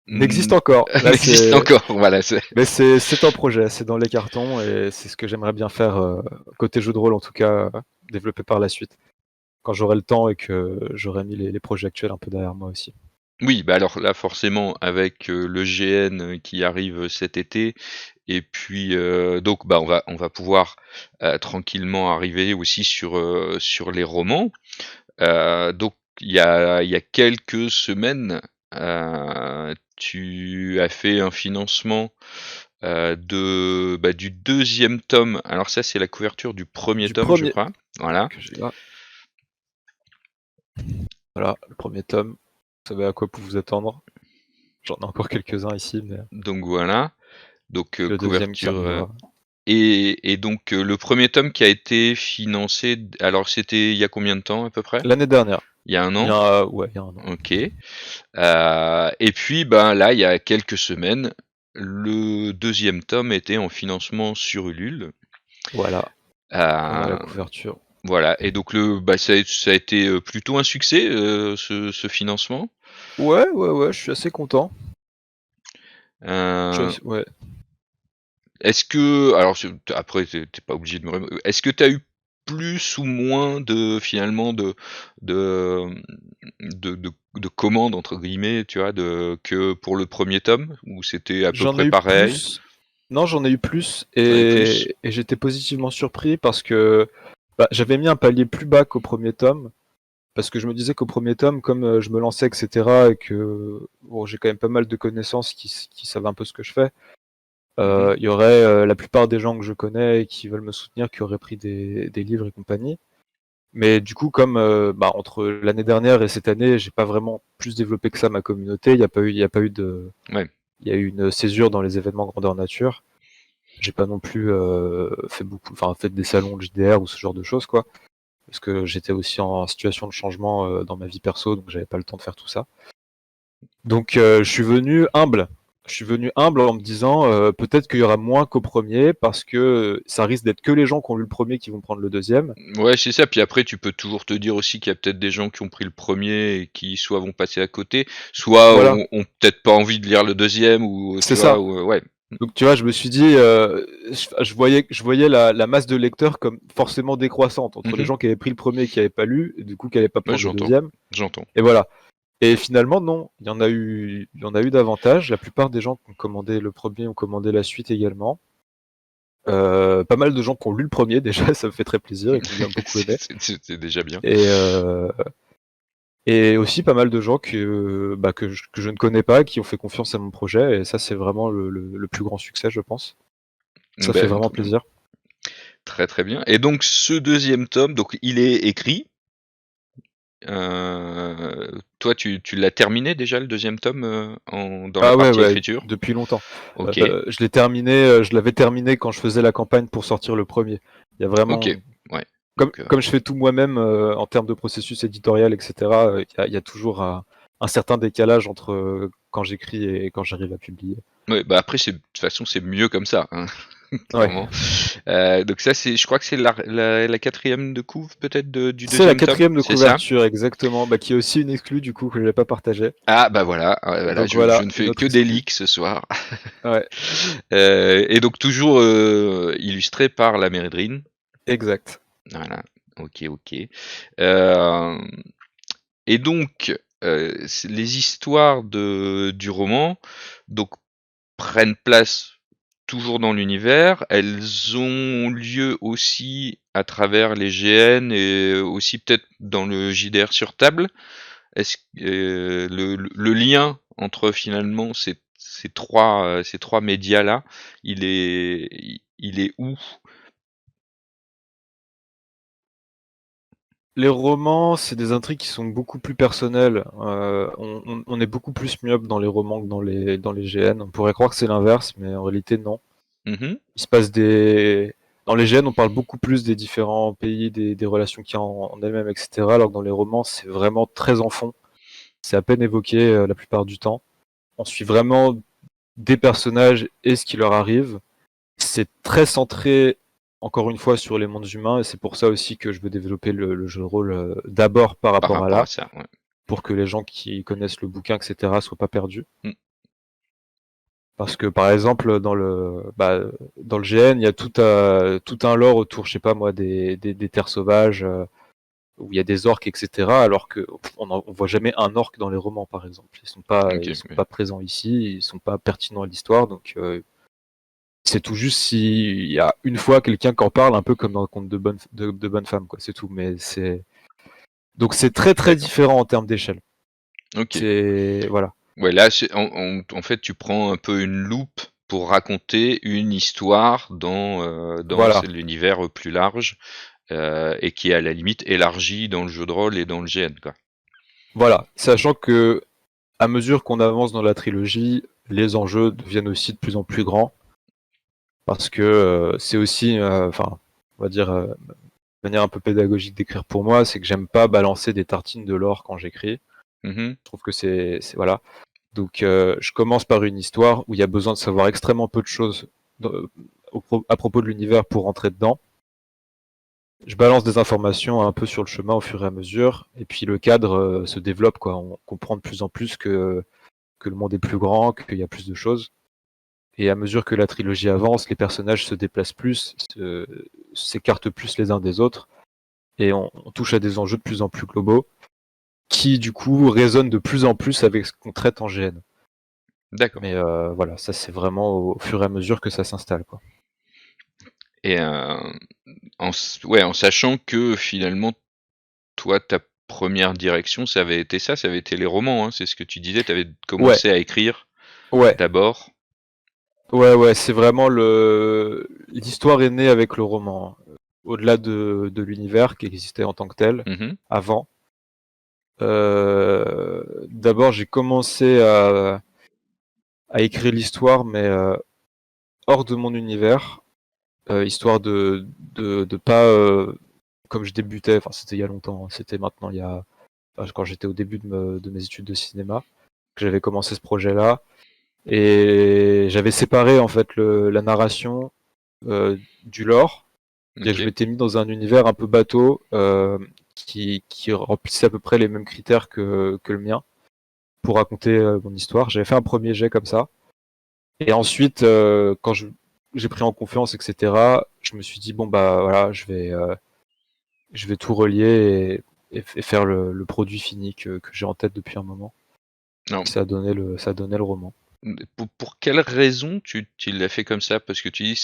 N'existe n- encore. Là, n'existe encore. Voilà. mais c'est un projet, c'est dans les cartons et c'est ce que j'aimerais bien faire côté jeu de rôle, en tout cas, développer par la suite. Quand j'aurai le temps et que j'aurai mis les projets actuels un peu derrière moi aussi. Oui, bah alors là, forcément, avec le GN qui arrive cet été, et puis donc bah on va pouvoir tranquillement arriver aussi sur les romans. Donc il y a quelques semaines, tu as fait un financement du deuxième tome. Alors ça, c'est la couverture du premier Du tome, je premier crois. Voilà. que j'ai là, voilà, le premier tome. Vous savez à quoi vous vous attendre. J'en ai encore quelques-uns ici, mais Donc voilà. Donc le deuxième qui couverture. arrivera. Et donc le premier tome qui a été financé, alors c'était il y a combien de temps à peu près? L'année dernière. Il y a un Il y an? a, ouais, il y a un an. Ok. Et puis ben là, il y a quelques semaines, le deuxième tome était en financement sur Ulule. Voilà, on a la Euh, couverture. voilà. Et donc ça a été plutôt un succès ce financement. Ouais, ouais, ouais, je suis assez content. Euh, Ouais. Est-ce que, alors après t'es pas obligé de est-ce que t'as eu plus ou moins de finalement de de commandes entre guillemets, tu vois, que pour le premier tome où c'était à peu J'en près ai eu pareil? plus. Non, j'en ai eu plus T'en as eu plus? et j'étais positivement surpris parce que bah, j'avais mis un palier plus bas qu'au premier tome parce que je me disais qu'au premier tome, comme je me lançais, etc., et que bon, j'ai quand même pas mal de connaissances qui savent un peu ce que je fais, il y aurait la plupart des gens que je connais et qui veulent me soutenir qui auraient pris des livres et compagnie. Mais du coup, comme entre l'année dernière et cette année, j'ai pas vraiment plus développé que ça ma communauté, il y a pas eu de, Ouais. il y a eu une césure dans les événements grandeur nature. J'ai pas non plus fait des salons de JDR ou ce genre de choses, quoi. Parce que j'étais aussi en situation de changement dans ma vie perso, donc j'avais pas le temps de faire tout ça. Donc je suis venu humble. Je suis venu humble en me disant peut-être qu'il y aura moins qu'au premier parce que ça risque d'être que les gens qui ont lu le premier qui vont prendre le deuxième. Ouais, c'est ça. Puis après, tu peux toujours te dire aussi qu'il y a peut-être des gens qui ont pris le premier et qui soit vont passer à côté, soit Voilà, ont peut-être pas envie de lire le deuxième, ou tu c'est vois, ça. ou, ouais. Donc tu vois, je me suis dit, je voyais la masse de lecteurs comme forcément décroissante entre les Mhm. gens qui avaient pris le premier et qui n'avaient pas lu, et du coup qui n'allaient pas Ouais, prendre le j'entends, deuxième. j'entends. Et voilà. Et finalement, non, il y en a eu davantage. La plupart des gens qui ont commandé le premier ont commandé la suite également. Pas mal de gens qui ont lu le premier déjà, ça me fait très plaisir et qui ont bien beaucoup aimé. C'est déjà bien. Et, et aussi pas mal de gens que je ne connais pas, qui ont fait confiance à mon projet. Et ça, c'est vraiment le plus grand succès, je pense. Ça fait Ben, vraiment très bien. plaisir. Très très bien. Et donc ce deuxième tome, donc il est écrit. Toi, tu l'as terminé déjà le deuxième tome dans la Ah ouais, partie ouais, écriture? depuis longtemps. Ok, Je l'avais terminé quand je faisais la campagne pour sortir le premier. Il y a ok, vraiment, ouais. comme, Donc, comme je fais tout moi-même en termes de processus éditorial, etc., il y a toujours un certain décalage entre quand j'écris et quand j'arrive à publier. ouais, bah après, de toute façon, c'est mieux comme ça, hein, Ouais. clairement. Donc ça, je crois que c'est la quatrième de couve peut-être du C'est la deuxième tome, quatrième de c'est ça? couverture, exactement, bah, qui est aussi une exclue du coup que je n'ai pas partagée. Ah bah voilà, voilà, Donc je voilà, ne une fais que autre des exclue. leaks ce soir. Ouais, Et donc toujours illustré par la Méridrine. exact. Voilà, ok, ok. Euh, et donc, les histoires du roman donc prennent place toujours dans l'univers. Elles ont lieu aussi à travers les GN et aussi peut-être dans le JDR sur table. Est-ce le lien entre finalement ces trois médias-là, il est où? Les romans, c'est des intrigues qui sont beaucoup plus personnelles. On est beaucoup plus myope dans les romans que dans les GN. On pourrait croire que c'est l'inverse, mais en réalité, non. Mhm, Il se passe des... Dans les GN, on parle beaucoup plus des différents pays, des relations qu'il y a en elles-mêmes, etc. Alors que dans les romans, c'est vraiment très en fond. C'est à peine évoqué la plupart du temps. On suit vraiment des personnages et ce qui leur arrive. C'est très centré, encore une fois, sur les mondes humains, et c'est pour ça aussi que je veux développer le jeu de rôle d'abord par par rapport à rapport à là, ça, ouais. pour que les gens qui connaissent le bouquin, etc., soient pas perdus. Mm. Parce que par exemple, dans le GN, il y a tout un lore autour, je sais pas moi, des terres sauvages, où il y a des orques, etc., alors que on voit jamais un orque dans les romans, par exemple. Ok, Ils sont ouais. pas présents ici, ils sont pas pertinents à l'histoire, donc c'est tout juste s'il y a une fois quelqu'un qui en parle, un peu comme dans le conte de bonne femme, quoi. C'est tout. Mais donc c'est très très D'accord. différent en termes d'échelle. Ok. C'est voilà. Ouais, là, en fait, tu prends un peu une loupe pour raconter une histoire dans Voilà. l'univers plus large, et qui est à la limite élargi dans le jeu de rôle et dans le GN, quoi. Voilà. Sachant que à mesure qu'on avance dans la trilogie, les enjeux deviennent aussi de plus en plus grands. Parce que c'est aussi, on va dire, de manière un peu pédagogique d'écrire pour moi, c'est que j'aime pas balancer des tartines de l'or quand j'écris. Mhm. Je trouve que voilà. Donc, je commence par une histoire où il y a besoin de savoir extrêmement peu de choses à propos de l'univers pour rentrer dedans. Je balance des informations un peu sur le chemin au fur et à mesure, et puis le cadre se développe, quoi. On comprend de plus en plus que le monde est plus grand, qu'il y a plus de choses. Et à mesure que la trilogie avance, les personnages se déplacent plus, s'écartent plus les uns des autres, et on touche à des enjeux de plus en plus globaux, qui du coup résonnent de plus en plus avec ce qu'on traite en GN. D'accord. Mais voilà, ça c'est vraiment au fur et à mesure que ça s'installe, quoi. Et ouais, en sachant que finalement, toi, première direction, ça avait été ça avait été les romans, hein, c'est ce que tu disais, tu avais Ouais, commencé à écrire ouais, d'abord. ouais, c'est vraiment l'histoire est née avec le roman, hein. Au-delà de l'univers qui existait en tant que tel, Mmh. avant. D'abord, j'ai commencé à écrire l'histoire, mais hors de mon univers, histoire de pas, comme je débutais, enfin c'était il y a longtemps, hein, c'était maintenant il y a, quand j'étais au début de mes études de cinéma, que j'avais commencé ce projet-là, et j'avais séparé en fait la narration du lore. C'est-à-dire que je OK. m'étais mis dans un univers un peu bateau, qui remplissait à peu près les mêmes critères que le mien pour raconter mon histoire. J'avais fait un premier jet comme ça. Et ensuite, quand j'ai pris en confiance, etc., je me suis dit, bon, bah voilà, je vais tout relier et faire le produit fini que j'ai en tête depuis un moment. Alors, Ça a donné le roman. pour quelle raison tu l'as fait comme ça? Parce que tu dis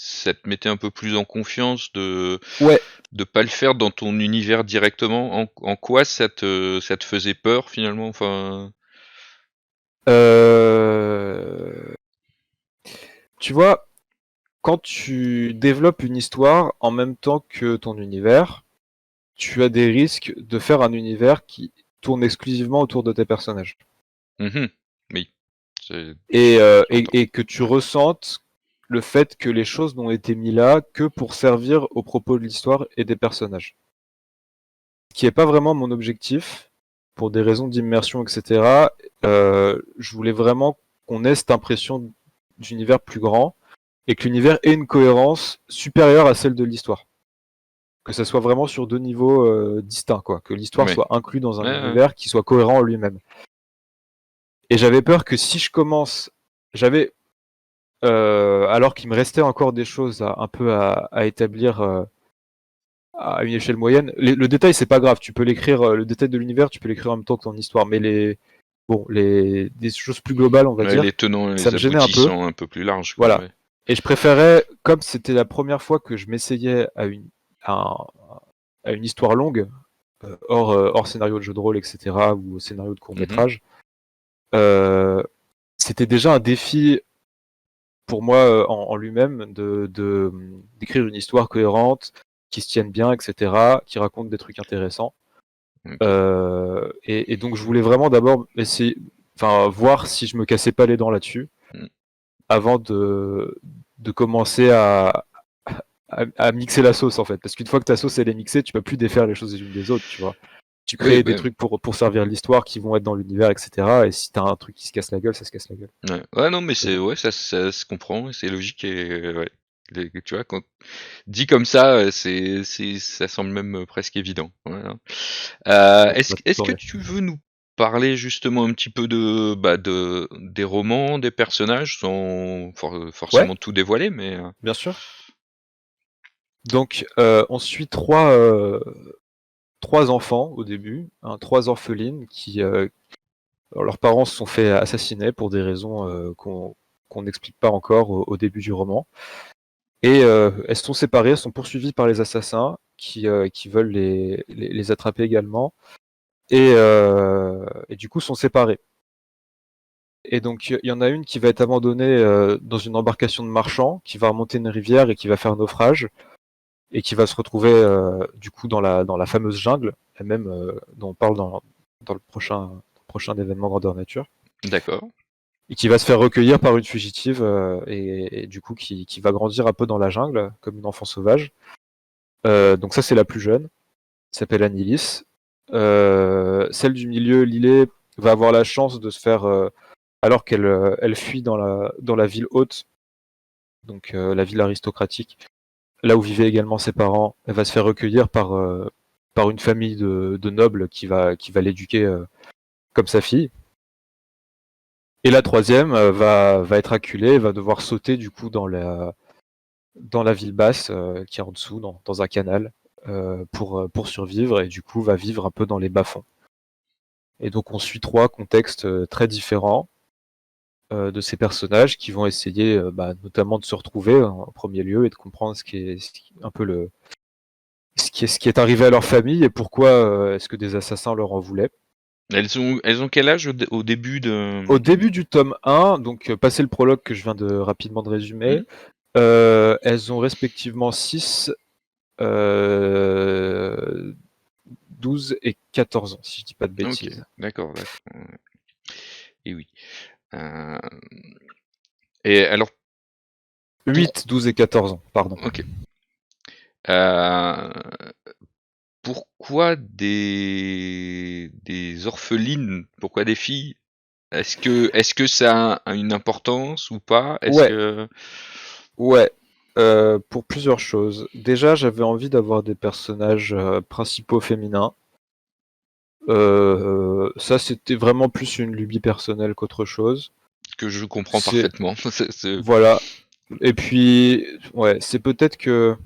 ça te mettait un peu plus en confiance Ouais, de pas le faire dans ton univers directement. En quoi ça te faisait peur finalement? Enfin, euh, tu vois, quand tu développes une histoire en même temps que ton univers, tu as des risques de faire un univers qui tourne exclusivement autour de tes personnages. mmh, oui, c'est j'entends. Et que tu ressentes le fait que les choses n'ont été mises là que pour servir au propos de l'histoire et des personnages. Ce qui n'est pas vraiment mon objectif, pour des raisons d'immersion, etc. Je voulais vraiment qu'on ait cette impression d'univers plus grand et que l'univers ait une cohérence supérieure à celle de l'histoire. Que ça soit vraiment sur deux niveaux distincts, quoi. Que l'histoire Ouais. soit inclue dans un Ouais, ouais. univers qui soit cohérent en lui-même. Et j'avais peur que si je commence, j'avais, alors qu'il me restait encore des choses un peu à établir à une échelle moyenne. Le détail, c'est pas grave. Tu peux l'écrire, le détail de l'univers, tu peux l'écrire en même temps que ton histoire. Mais des choses plus globales, on va Ouais, les dire, tenants et ça les me gênait un peu. aboutissants un peu plus larges, quoi, Voilà. ouais. Et je préférais, comme c'était la première fois que je m'essayais à, à une histoire longue, hors scénario de jeu de rôle, etc., ou scénario de court Mmh. métrage, euh, c'était déjà un défi pour moi en lui-même d'écrire une histoire cohérente, qui se tienne bien, etc., qui raconte des trucs intéressants. OK. Et donc je voulais vraiment d'abord essayer, enfin voir si je me cassais pas les dents là-dessus Mmh. avant de commencer à mixer la sauce en fait. Parce qu'une fois que ta sauce elle est mixée, tu peux plus défaire les choses les unes des autres, tu vois. Tu Oui, crées des bah, trucs pour servir l'histoire qui vont être dans l'univers, etc. Et si t'as un truc qui se casse la gueule, ça se casse la gueule. ouais. Ouais, non, mais Et c'est donc, ouais, ça se comprend, c'est logique et ouais. Tu vois, quand dit comme ça, ça semble même presque évident. Voilà. Est-ce tant que mieux. tu veux nous parler justement un petit peu des romans, des personnages, sans Ouais, forcément tout dévoiler, mais bien sûr. Donc on suit trois enfants au début, hein, trois orphelines qui alors, leurs parents se sont fait assassiner pour des raisons qu'on n'explique pas encore au début du roman. Et elles sont séparées, elles sont poursuivies par les assassins qui veulent les attraper également. Et du coup sont séparées. Et donc il y en a une qui va être abandonnée dans une embarcation de marchands, qui va remonter une rivière et qui va faire naufrage, et qui va se retrouver du coup dans la fameuse jungle, la même dont on parle dans le prochain événement grandeur nature, d'accord. et qui va se faire recueillir par une fugitive et du coup qui va grandir un peu dans la jungle comme une enfant sauvage. Donc ça c'est la plus jeune, s'appelle Anilis. Celle du milieu, Lillet, va avoir la chance de se faire, alors qu'elle elle fuit dans la ville haute, donc la ville aristocratique, là où vivaient également ses parents, elle va se faire recueillir par une famille de nobles qui va l'éduquer comme sa fille. Et la troisième va être acculée, va devoir sauter du coup dans la ville basse qui est en dessous, dans un canal, pour survivre, et du coup va vivre un peu dans les bas-fonds. Et donc on suit trois contextes très différents de ces personnages qui vont essayer notamment de se retrouver en premier lieu et de comprendre un peu ce qui est arrivé à leur famille et pourquoi est-ce que des assassins leur en voulaient. Elles ont quel âge au début de... Au début du tome 1, donc passé le prologue que je viens de rapidement de résumer, elles ont respectivement 6, 12 et 14 ans, si je dis pas de Ok, bêtises. d'accord. Et oui. Euh, Et alors, 8, 12 et 14 ans, pardon. ok. Euh, Pourquoi des orphelines? Pourquoi des filles? Est-ce que ça a une importance ou pas? Est-ce Ouais, que... ouais. Pour plusieurs choses. Déjà, j'avais envie d'avoir des personnages principaux féminins. Ça, c'était vraiment plus une lubie personnelle qu'autre chose. Que je comprends C'est parfaitement. Voilà. Et puis, ouais, c'est peut-être que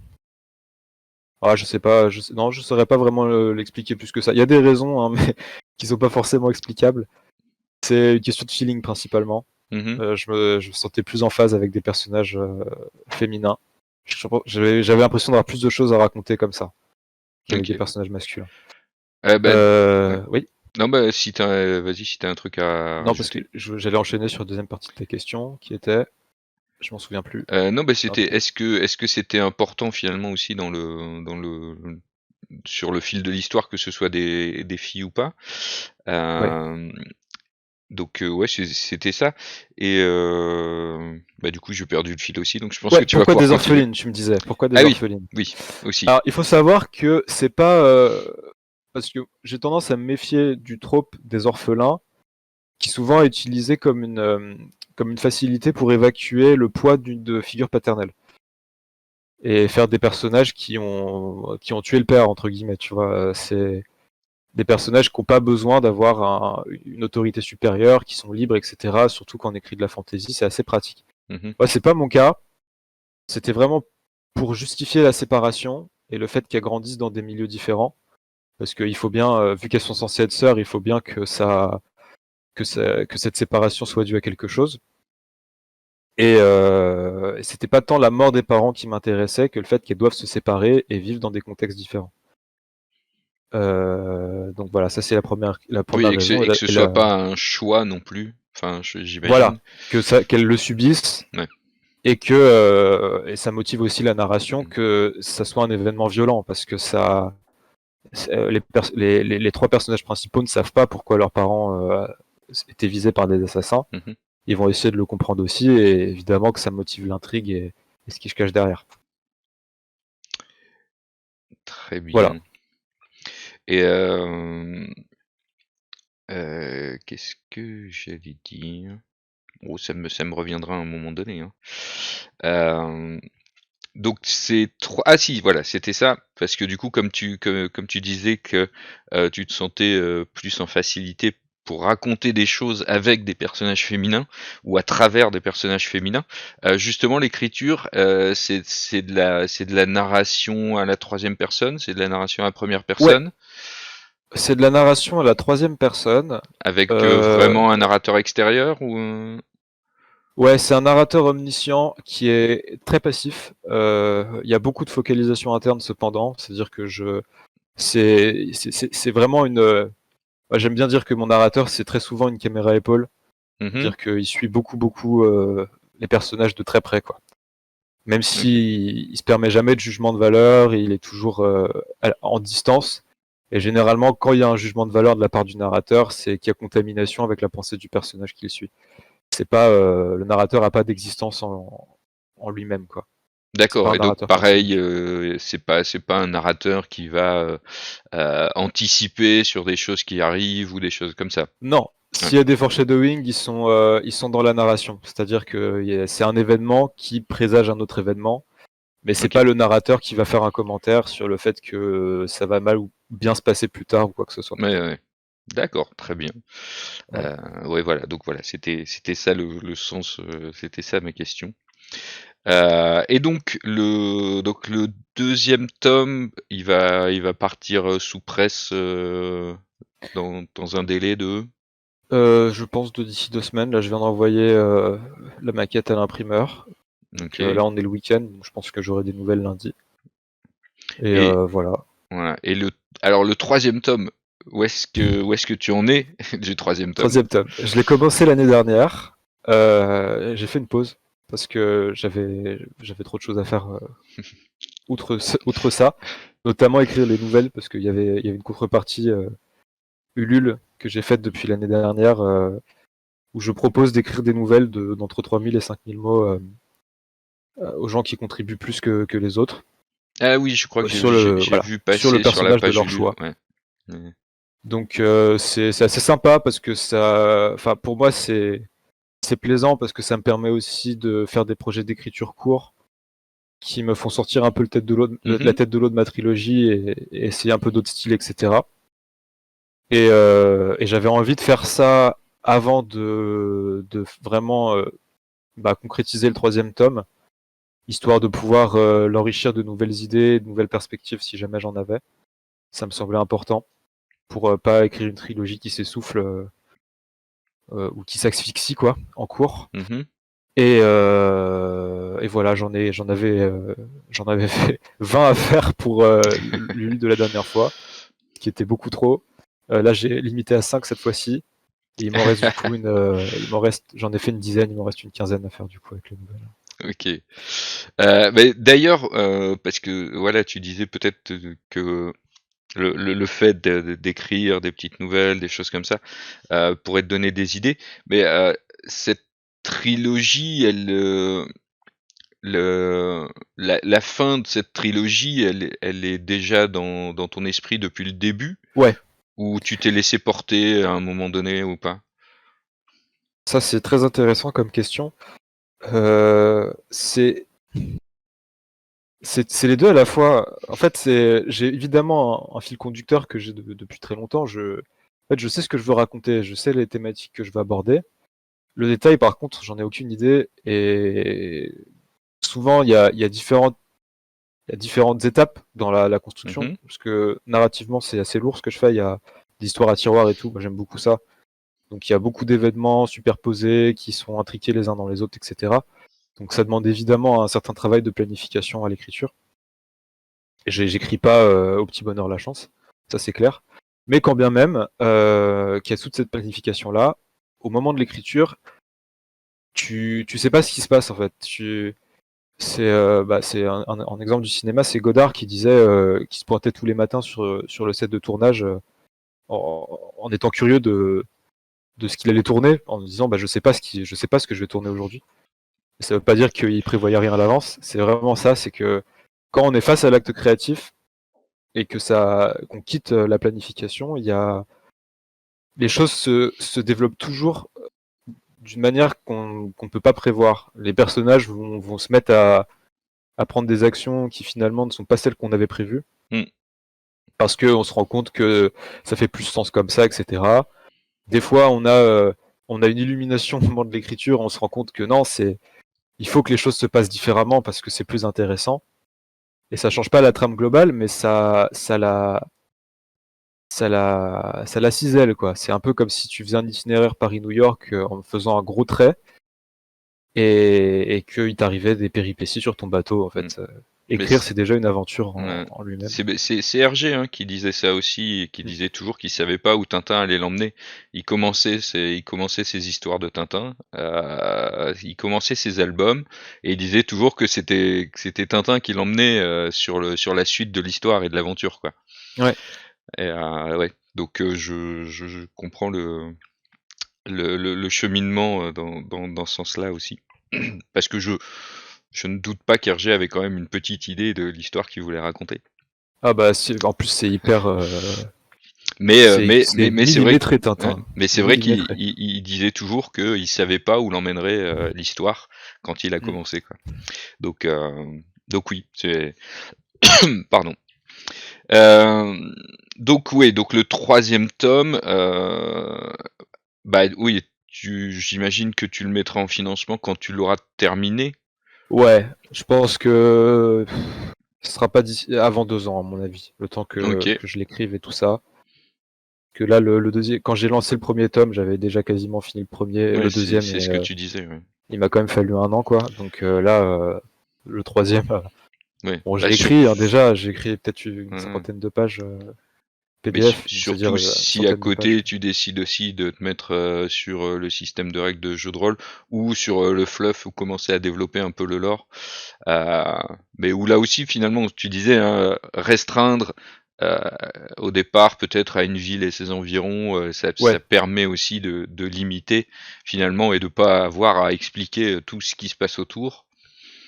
je sais pas, non, je saurais pas vraiment l'expliquer plus que ça. Il y a des raisons, hein, mais qui sont pas forcément explicables. C'est une question de feeling principalement. Mhm. Je me sentais plus en phase avec des personnages féminins. J'avais l'impression d'avoir plus de choses à raconter comme ça qu'avec des Ok. personnages masculins. Bah, ouais. Oui. Non, bah, vas-y, si t'as un truc à Non, parce que rajouter. j'allais enchaîner sur la deuxième partie de ta question, qui était, je m'en souviens plus. Non, bah, Un c'était, trou. est-ce que c'était important finalement aussi sur le fil de l'histoire que ce soit des filles ou pas? Ouais. Euh, Donc ouais, c'était ça. Et bah du coup, j'ai perdu le fil aussi, donc je pense que Ouais. tu vas Pourquoi pouvoir des continuer. orphelines, tu me disais. Pourquoi Ah des oui, orphelines? oui, aussi. Alors, il faut savoir que c'est pas parce que j'ai tendance à me méfier du trope des orphelins, qui souvent est utilisé comme une facilité pour évacuer le poids d'une figure paternelle et faire des personnages qui ont tué le père entre guillemets. Tu vois, c'est des personnages qui n'ont pas besoin d'avoir une autorité supérieure, qui sont libres, etc. Surtout quand on écrit de la fantasy, c'est assez pratique. Mhm, Ouais, c'est pas mon cas. C'était vraiment pour justifier la séparation et le fait qu'elles grandissent dans des milieux différents. Parce qu'il faut bien, vu qu'elles sont censées être sœurs, il faut bien que cette séparation soit due à quelque chose. Et c'était pas tant la mort des parents qui m'intéressait que le fait qu'elles doivent se séparer et vivre dans des contextes différents. Donc voilà, ça c'est la oui, première raison. et que ce soit pas un choix non plus. Enfin, j'imagine. Voilà, qu'elles le subissent Ouais. et ça motive aussi la narration que ça soit un événement violent parce que les trois personnages principaux ne savent pas pourquoi leurs parents étaient visés par des assassins. Mhm. Ils vont essayer de le comprendre aussi et évidemment que ça motive l'intrigue et ce qui se cache derrière. Très Voilà. bien. Et qu'est-ce que j'allais dire? Oh, ça me reviendra à un moment donné, hein. Euh, Donc c'est trois. Ah si, voilà, c'était ça. Parce que du coup, comme tu disais que tu te sentais plus en facilité pour raconter des choses avec des personnages féminins ou à travers des personnages féminins, justement l'écriture, c'est de la narration à la troisième personne, c'est de la narration à la première Ouais, personne, c'est de la narration à la troisième personne. avec Euh, vraiment un narrateur extérieur ou ouais, c'est un narrateur omniscient qui est très passif. Il y a beaucoup de focalisation interne cependant, c'est-à-dire que c'est vraiment moi, j'aime bien dire que mon narrateur c'est très souvent une caméra épaule, Mhm. c'est-à-dire qu'il suit beaucoup les personnages de très près, quoi. Même Ok. si il se permet jamais de jugement de valeur, il est toujours en distance. Et généralement, quand il y a un jugement de valeur de la part du narrateur, c'est qu'il y a contamination avec la pensée du personnage qu'il suit. C'est pas le narrateur a pas d'existence en lui-même, quoi. C'est pas D'accord. un Et donc narrateur pareil, personnage. c'est pas un narrateur qui va anticiper sur des choses qui arrivent ou des choses comme ça. Non, Ouais. s'il y a des foreshadowing, ils sont dans la narration. C'est-à-dire que c'est un événement qui présage un autre événement, mais c'est Ok. pas le narrateur qui va faire un commentaire sur le fait que ça va mal ou bien se passer plus tard ou quoi que ce soit. Ouais, ouais. D'accord, très bien. Ouais. Ouais, voilà. Donc voilà, c'était ça le sens, c'était ça ma question. Et donc le deuxième tome, il va partir sous presse dans un délai de. Je pense d'ici 2 semaines. Là, je viens d'envoyer la maquette à l'imprimeur. Donc Ok. là, on est le week-end, donc je pense que j'aurai des nouvelles lundi. Et Et voilà. Voilà. Et alors le troisième tome, où est-ce que tu en es du troisième tome? Troisième tome. Je l'ai commencé l'année dernière. J'ai fait une pause parce que j'avais trop de choses à faire outre ça, notamment écrire les nouvelles parce qu'il y avait une contrepartie Ulule que j'ai faite depuis l'année dernière où je propose d'écrire des nouvelles d'entre 3000 et 5000 mots aux gens qui contribuent plus que les autres Ah oui, je crois que j'ai sur vu, j'ai le j'ai voilà vu sur le passer sur la personnage de page leur Ulule. choix. Ouais. Ouais. Donc c'est assez sympa parce que enfin pour moi c'est plaisant parce que ça me permet aussi de faire des projets d'écriture courts qui me font sortir un peu la Mhm. tête de l'eau de ma trilogie et essayer un peu d'autres styles, etc. Et j'avais envie de faire ça avant de vraiment concrétiser le troisième tome, histoire de pouvoir l'enrichir de nouvelles idées, de nouvelles perspectives si jamais j'en avais. Ça me semblait important pour pas écrire une trilogie qui s'essouffle ou qui s'asphyxie quoi en cours. Mhm. Et voilà, j'en avais fait 20 à faire pour l'huile de la dernière fois, ce qui était beaucoup trop. Là, j'ai limité à 5 cette fois-ci. Et il m'en reste du coup j'en ai fait une dizaine, il m'en reste une quinzaine à faire du coup avec les nouvelles. Ok. Mais d'ailleurs, parce que voilà, tu disais peut-être que le fait d'écrire des petites nouvelles, des choses comme ça, pourrait te donner des idées. Mais cette trilogie, la fin de cette trilogie, elle est déjà dans ton esprit depuis le début, Ouais, ou tu t'es laissé porter à un moment donné ou pas? ça c'est très intéressant comme question. Euh, c'est c'est les deux à la fois. En fait, j'ai évidemment un fil conducteur que j'ai depuis très longtemps. En fait, je sais ce que je veux raconter, je sais les thématiques que je veux aborder. Le détail, par contre, j'en ai aucune idée. Et souvent, il y a différentes étapes dans la construction, Mhm. parce que narrativement, c'est assez lourd ce que je fais. Il y a des histoires à tiroir et tout. Moi, j'aime beaucoup ça. Donc, il y a beaucoup d'événements superposés qui sont intriqués les uns dans les autres, etc. Donc, ça demande évidemment un certain travail de planification à l'écriture. Et j'écris pas au petit bonheur la chance, ça c'est clair. Mais quand bien même qu'il y a toute cette planification-là, au moment de l'écriture, tu sais pas ce qui se passe en fait. C'est un exemple du cinéma, c'est Godard qui disait qu'il se pointait tous les matins sur le set de tournage en étant curieux de ce qu'il allait tourner, en disant je sais pas ce que je vais tourner aujourd'hui. Ça veut pas dire qu'il prévoyait rien à l'avance, c'est vraiment ça, c'est que quand on est face à l'acte créatif et qu'on quitte la planification, les choses se développent toujours d'une manière qu'on ne peut pas prévoir. Les personnages vont se mettre à prendre des actions qui finalement ne sont pas celles qu'on avait prévues, Mm. parce qu'on se rend compte que ça fait plus sens comme ça, etc. Des fois, on a une illumination au moment de l'écriture, on se rend compte que non, il faut que les choses se passent différemment parce que c'est plus intéressant. Et ça change pas la trame globale, mais ça la cisèle, quoi. C'est un peu comme si tu faisais un itinéraire Paris-New York en faisant un gros trait et qu'il t'arrivait des péripéties sur ton bateau, en Mm. fait. Mais Écrire, c'est déjà une aventure ouais. en lui-même. C'est Hergé, hein, qui disait ça aussi, et qui Mm. disait toujours qu'il savait pas où Tintin allait l'emmener. Il commençait ses histoires de Tintin, il commençait ses albums, et il disait toujours que c'était Tintin qui l'emmenait sur la suite de l'histoire et de l'aventure, quoi. Ouais. Et ouais, donc je comprends le cheminement dans ce sens-là aussi. Parce que je ne doute pas qu'Hergé avait quand même une petite idée de l'histoire qu'il voulait raconter. Ah bah, en plus, c'est hyper... Mais, euh, mais, c'est mais, mais c'est vrai, millimétré, ouais, Tintin. mais C'est c'est vrai qu'il millimétré. il disait toujours qu'il savait pas où l'emmènerait l'histoire quand il a Mm. commencé, quoi. Donc, donc oui, c'est pardon. Euh, donc oui, donc le troisième tome, bah oui, j'imagine que tu le mettras en financement quand tu l'auras terminé. Ouais, je pense que ce sera pas avant 2 ans, à mon avis. Le temps Ok. que je l'écrive et tout ça. Que là, le deuxième, quand j'ai lancé le premier tome, j'avais déjà quasiment fini Ouais, le c'est deuxième c'est et ce que tu disais. Ouais. il m'a quand même fallu un an, quoi. Donc là, le troisième, Ouais. Bon, Bah, j'ai écrit peut-être une Hein, cinquantaine de pages mais PDF, donc c'est-à-dire surtout une si à centaine de pages. côté tu décides aussi de te mettre sur le système de règles de jeu de rôle ou sur le fluff ou commencer à développer un peu le lore. Euh, mais où là aussi finalement tu disais hein, restreindre euh, au départ peut-être à une ville et ses environs, ça Ouais. permet aussi de limiter finalement et de pas avoir à expliquer tout ce qui se passe autour.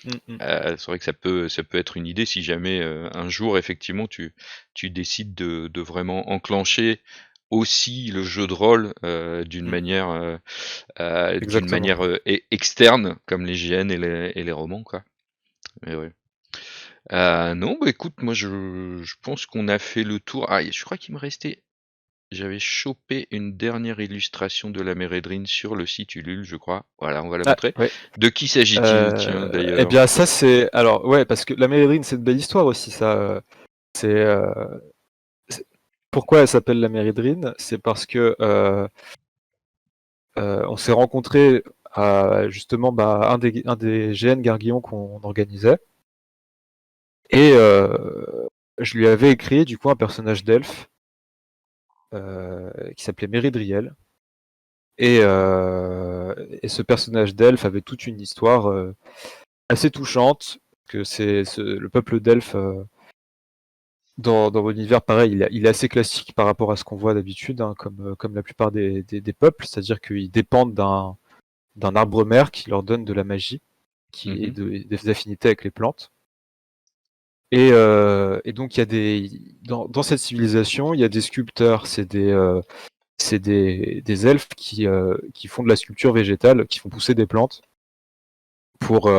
Mm, mm. C'est vrai que ça peut être une idée si jamais un jour effectivement tu décides de vraiment enclencher aussi le jeu de rôle Mm. d'une Exactement. manière externe comme les GN et les romans quoi. Mais ouais. Non, bah écoute, moi je pense qu'on a fait le tour. Ah, je crois qu'il me restait. J'avais chopé une dernière illustration de la Mérédrine sur le site Ulule, je crois. Voilà, on va la Ah, montrer. ouais. De qui s'agit-il, tiens, Eh d'ailleurs? bien, ça, c'est. Alors, ouais, parce que la Mérédrine, c'est une belle histoire aussi, ça. C'est. C'est- Pourquoi elle s'appelle la Mérédrine? C'est parce que on s'est rencontrés à justement bah, un des GN Garguillon qu'on organisait. Et je lui avais écrit du coup un personnage d'elfe qui s'appelait Méridriel. Et ce personnage d'elfe avait toute une histoire assez touchante, que le peuple d'elfes dans l'univers pareil, il est assez classique par rapport à ce qu'on voit d'habitude, hein, comme la plupart des peuples, c'est-à-dire qu'ils dépendent d'un arbre mère qui leur donne de la magie, Mhm, des affinités avec les plantes. Et donc il y a dans cette civilisation, il y a des sculpteurs, c'est des elfes qui font de la sculpture végétale, qui font pousser des plantes pour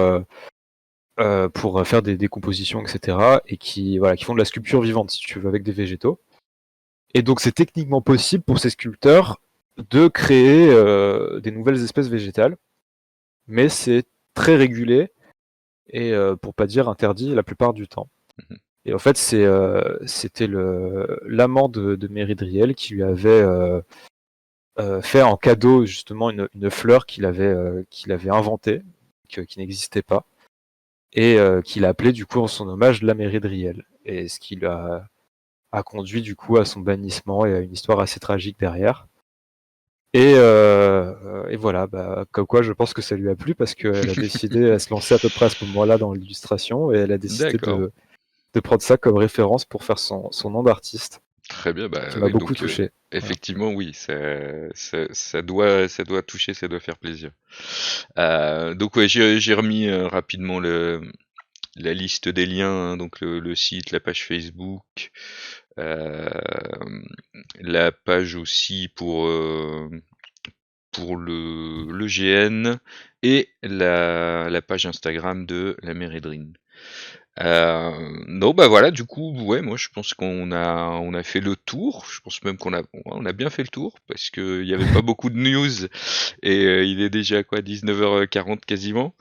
pour faire des décompositions, etc. Et qui font de la sculpture vivante, si tu veux, avec des végétaux. Et donc c'est techniquement possible pour ces sculpteurs de créer des nouvelles espèces végétales, mais c'est très régulé et pour pas dire interdit la plupart du temps. mhm, Et en fait, c'était l'amant de Méridriel qui lui avait fait en cadeau justement une fleur qu'il avait inventée, qui n'existait pas, et qu'il a appelée du coup en son hommage la Méridriel. Et ce qui a conduit du coup à son bannissement et à une histoire assez tragique derrière. Et voilà, bah, comme quoi je pense que ça lui a plu parce qu'elle a décidé à se lancer à peu près à ce moment-là dans l'illustration et elle a décidé d'accord. de prendre ça comme référence pour faire son nom d'artiste, Très bien, qui bah m'a oui, beaucoup donc touché. Voilà. effectivement, oui, ça doit toucher, ça doit faire plaisir. Donc ouais, j'ai remis rapidement la liste des liens, hein, donc le site, la page Facebook, euh, la page aussi pour le GN et la page Instagram de la Mérédrine. Non, bah voilà, du coup, ouais, moi je pense qu'on a fait le tour. Je pense même qu'on a bien fait le tour parce que il y avait pas beaucoup de news et il est déjà quoi 19h40 quasiment.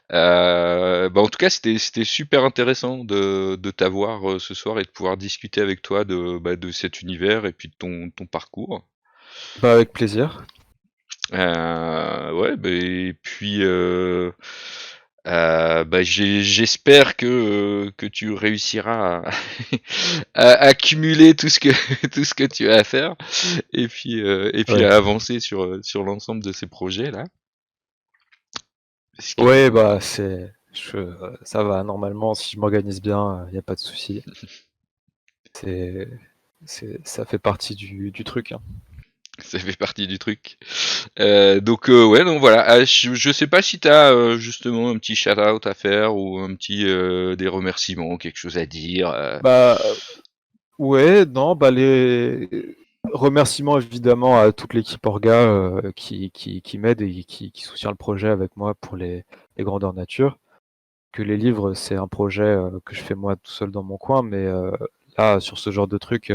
Bah en tout cas, c'était super intéressant de t'avoir ce soir et de pouvoir discuter avec toi de cet univers et puis de ton parcours. Bah, avec plaisir. Ouais, bah, et puis bah, j'espère que tu réussiras à, à cumuler tout ce que tout ce que tu as à faire et puis Ouais. à avancer sur l'ensemble de ces projets là. Parce que Ouais, bah ça va. Normalement, si je m'organise bien, il n'y a pas de souci. C'est, ça fait partie du truc, hein. ça fait partie du truc. Donc ouais, donc voilà. Je sais pas si t'as justement un petit shout-out à faire ou un petit des remerciements, quelque chose à dire. Bah, ouais, non, bah les remerciements évidemment à toute l'équipe Orga qui m'aide et qui soutient le projet avec moi pour les grandeurs nature. Que les livres, c'est un projet que je fais moi tout seul dans mon coin, mais là, sur ce genre de truc,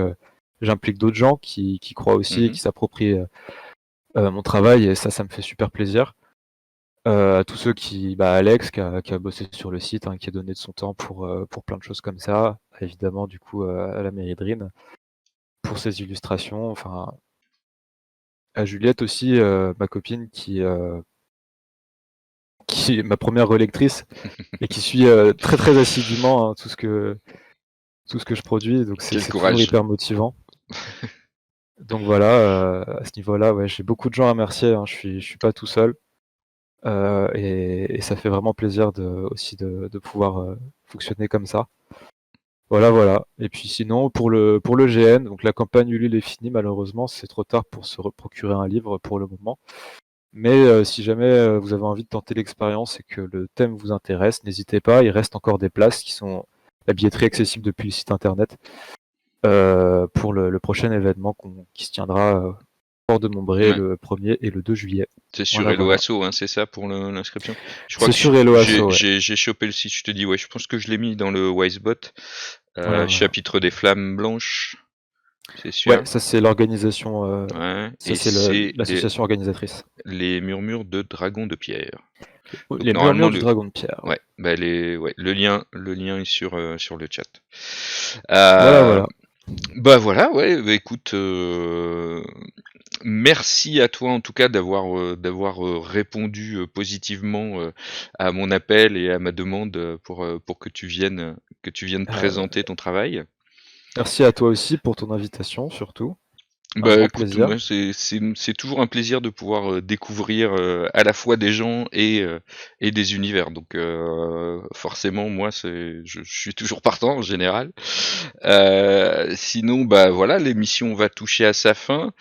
j'implique d'autres gens qui croient aussi et Mhm. qui s'approprient mon travail et ça me fait super plaisir. À tous ceux bah, Alex qui a bossé sur le site, hein, qui a donné de son temps pour plein de choses comme ça. Évidemment, du coup, à la Méridrine pour ses illustrations. Enfin, à Juliette aussi, ma copine, qui est ma première relectrice et qui suit très très assidûment hein, tout ce que je produis. Donc Quel c'est toujours courage. hyper motivant. Donc voilà, à ce niveau-là, ouais, j'ai beaucoup de gens à remercier. Hein, je suis pas tout seul. Et ça fait vraiment plaisir aussi de pouvoir fonctionner comme ça. Voilà, voilà. Et puis sinon, pour le GN, donc la campagne Ulule est finie, malheureusement, c'est trop tard pour se procurer un livre pour le moment. Mais si jamais vous avez envie de tenter l'expérience et que le thème vous intéresse, n'hésitez pas, il reste encore des places qui sont la billetterie accessible depuis le site internet pour le prochain événement qui se tiendra Port de Montbray Ouais. le 1er et le 2 juillet. C'est sur Voilà, Hello voilà. Asso, hein, c'est ça pour l'inscription. Je crois C'est que sur Hello Asso, ouais. j'ai chopé le site, je te dis, ouais, je pense que je l'ai mis dans le Wisebot. Voilà, voilà. Chapitre des flammes blanches, c'est Ouais, sûr. ça c'est l'organisation, Ouais. ça Et c'est c'est l'association organisatrice. les murmures de dragon de pierre. Donc Les normalement murmures du dragon de pierre, ouais. ouais, bah ouais, le lien est sur le chat. Voilà, Euh, voilà. Bah voilà, ouais, bah écoute, merci à toi en tout cas d'avoir répondu positivement à mon appel et à ma demande pour que tu viennes Heu, présenter ton travail. Merci à toi aussi pour ton invitation surtout. Un Bah grand écoute, plaisir. moi c'est toujours un plaisir de pouvoir découvrir à la fois des gens et des univers. Donc forcément moi je suis toujours partant en général. Sinon bah voilà, l'émission va toucher à sa fin.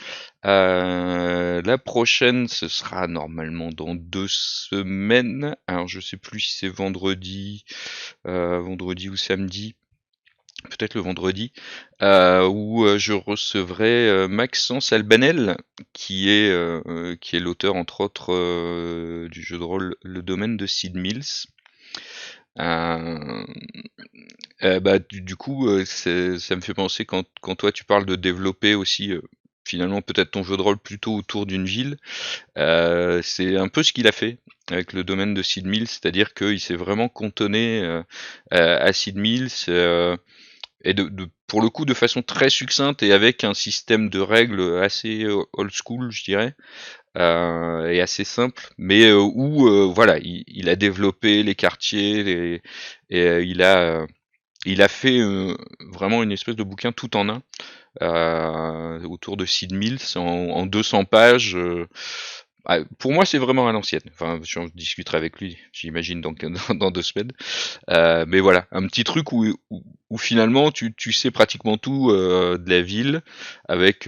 La prochaine, ce sera normalement dans 2 semaines. Alors je sais plus si c'est vendredi ou samedi, peut-être le vendredi, où je recevrai Maxence Albanel, qui est l'auteur entre autres du jeu de rôle Le Domaine de Sid Mills. Euh, Bah, du coup, ça me fait penser quand toi tu parles de développer aussi finalement peut-être ton jeu de rôle plutôt autour d'une ville. C'est un peu ce qu'il a fait avec le domaine de Sid Mills, c'est-à-dire qu'il s'est vraiment cantonné à Sid Mills et pour le coup de façon très succincte et avec un système de règles assez old school, je dirais, et assez simple, mais où voilà, il a développé les quartiers et il a fait vraiment une espèce de bouquin tout en un autour de Sid Mills en 200 pages. Pour moi, c'est vraiment à l'ancienne. Enfin, j'en discuterai avec lui, j'imagine, donc dans 2 semaines. Mais voilà, un petit truc où finalement tu sais pratiquement tout de la ville avec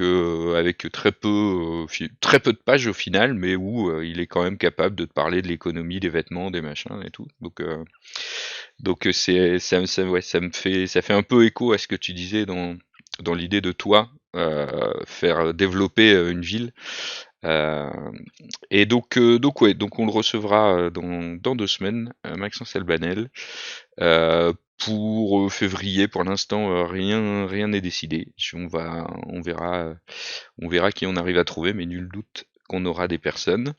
très peu de pages au final, mais où il est quand même capable de te parler de l'économie, des vêtements, des machins et tout. Donc ouais, ça fait un peu écho à ce que tu disais dans l'idée de toi faire développer une ville. Euh, donc ouais, donc on le recevra dans 2 semaines, Maxence Albanel. Pour février, pour l'instant, rien n'est décidé. On verra qui on arrive à trouver, mais nul doute qu'on aura des personnes.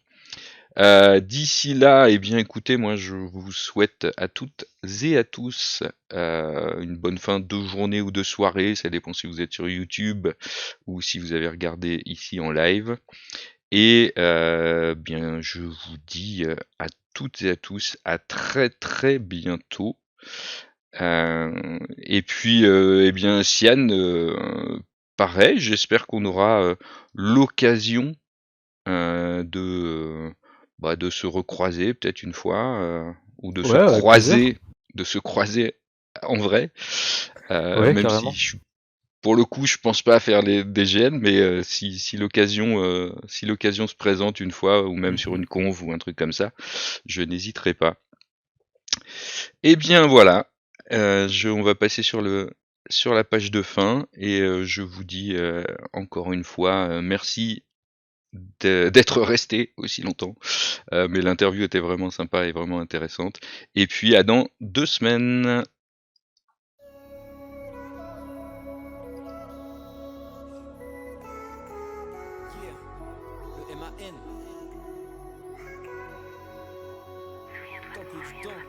D'ici là, eh bien écoutez, moi je vous souhaite à toutes et à tous une bonne fin de journée ou de soirée, ça dépend si vous êtes sur YouTube ou si vous avez regardé ici en live. Et bien je vous dis à toutes et à tous à très très bientôt. Et puis eh bien Sian, pareil, j'espère qu'on aura l'occasion de se recroiser peut-être une fois, ou Ouais, avec plaisir. de se croiser en vrai. Ouais, Même si carrément. pour le coup, je pense pas à faire des GN, mais si l'occasion se présente une fois, ou même sur une conv ou un truc comme ça, je n'hésiterai pas. Et bien voilà, on va passer sur la page de fin et je vous dis encore une fois merci d'être resté aussi longtemps. Mais l'interview était vraiment sympa et vraiment intéressante. Et puis à dans 2 semaines. Le MAN. Tant que du temps.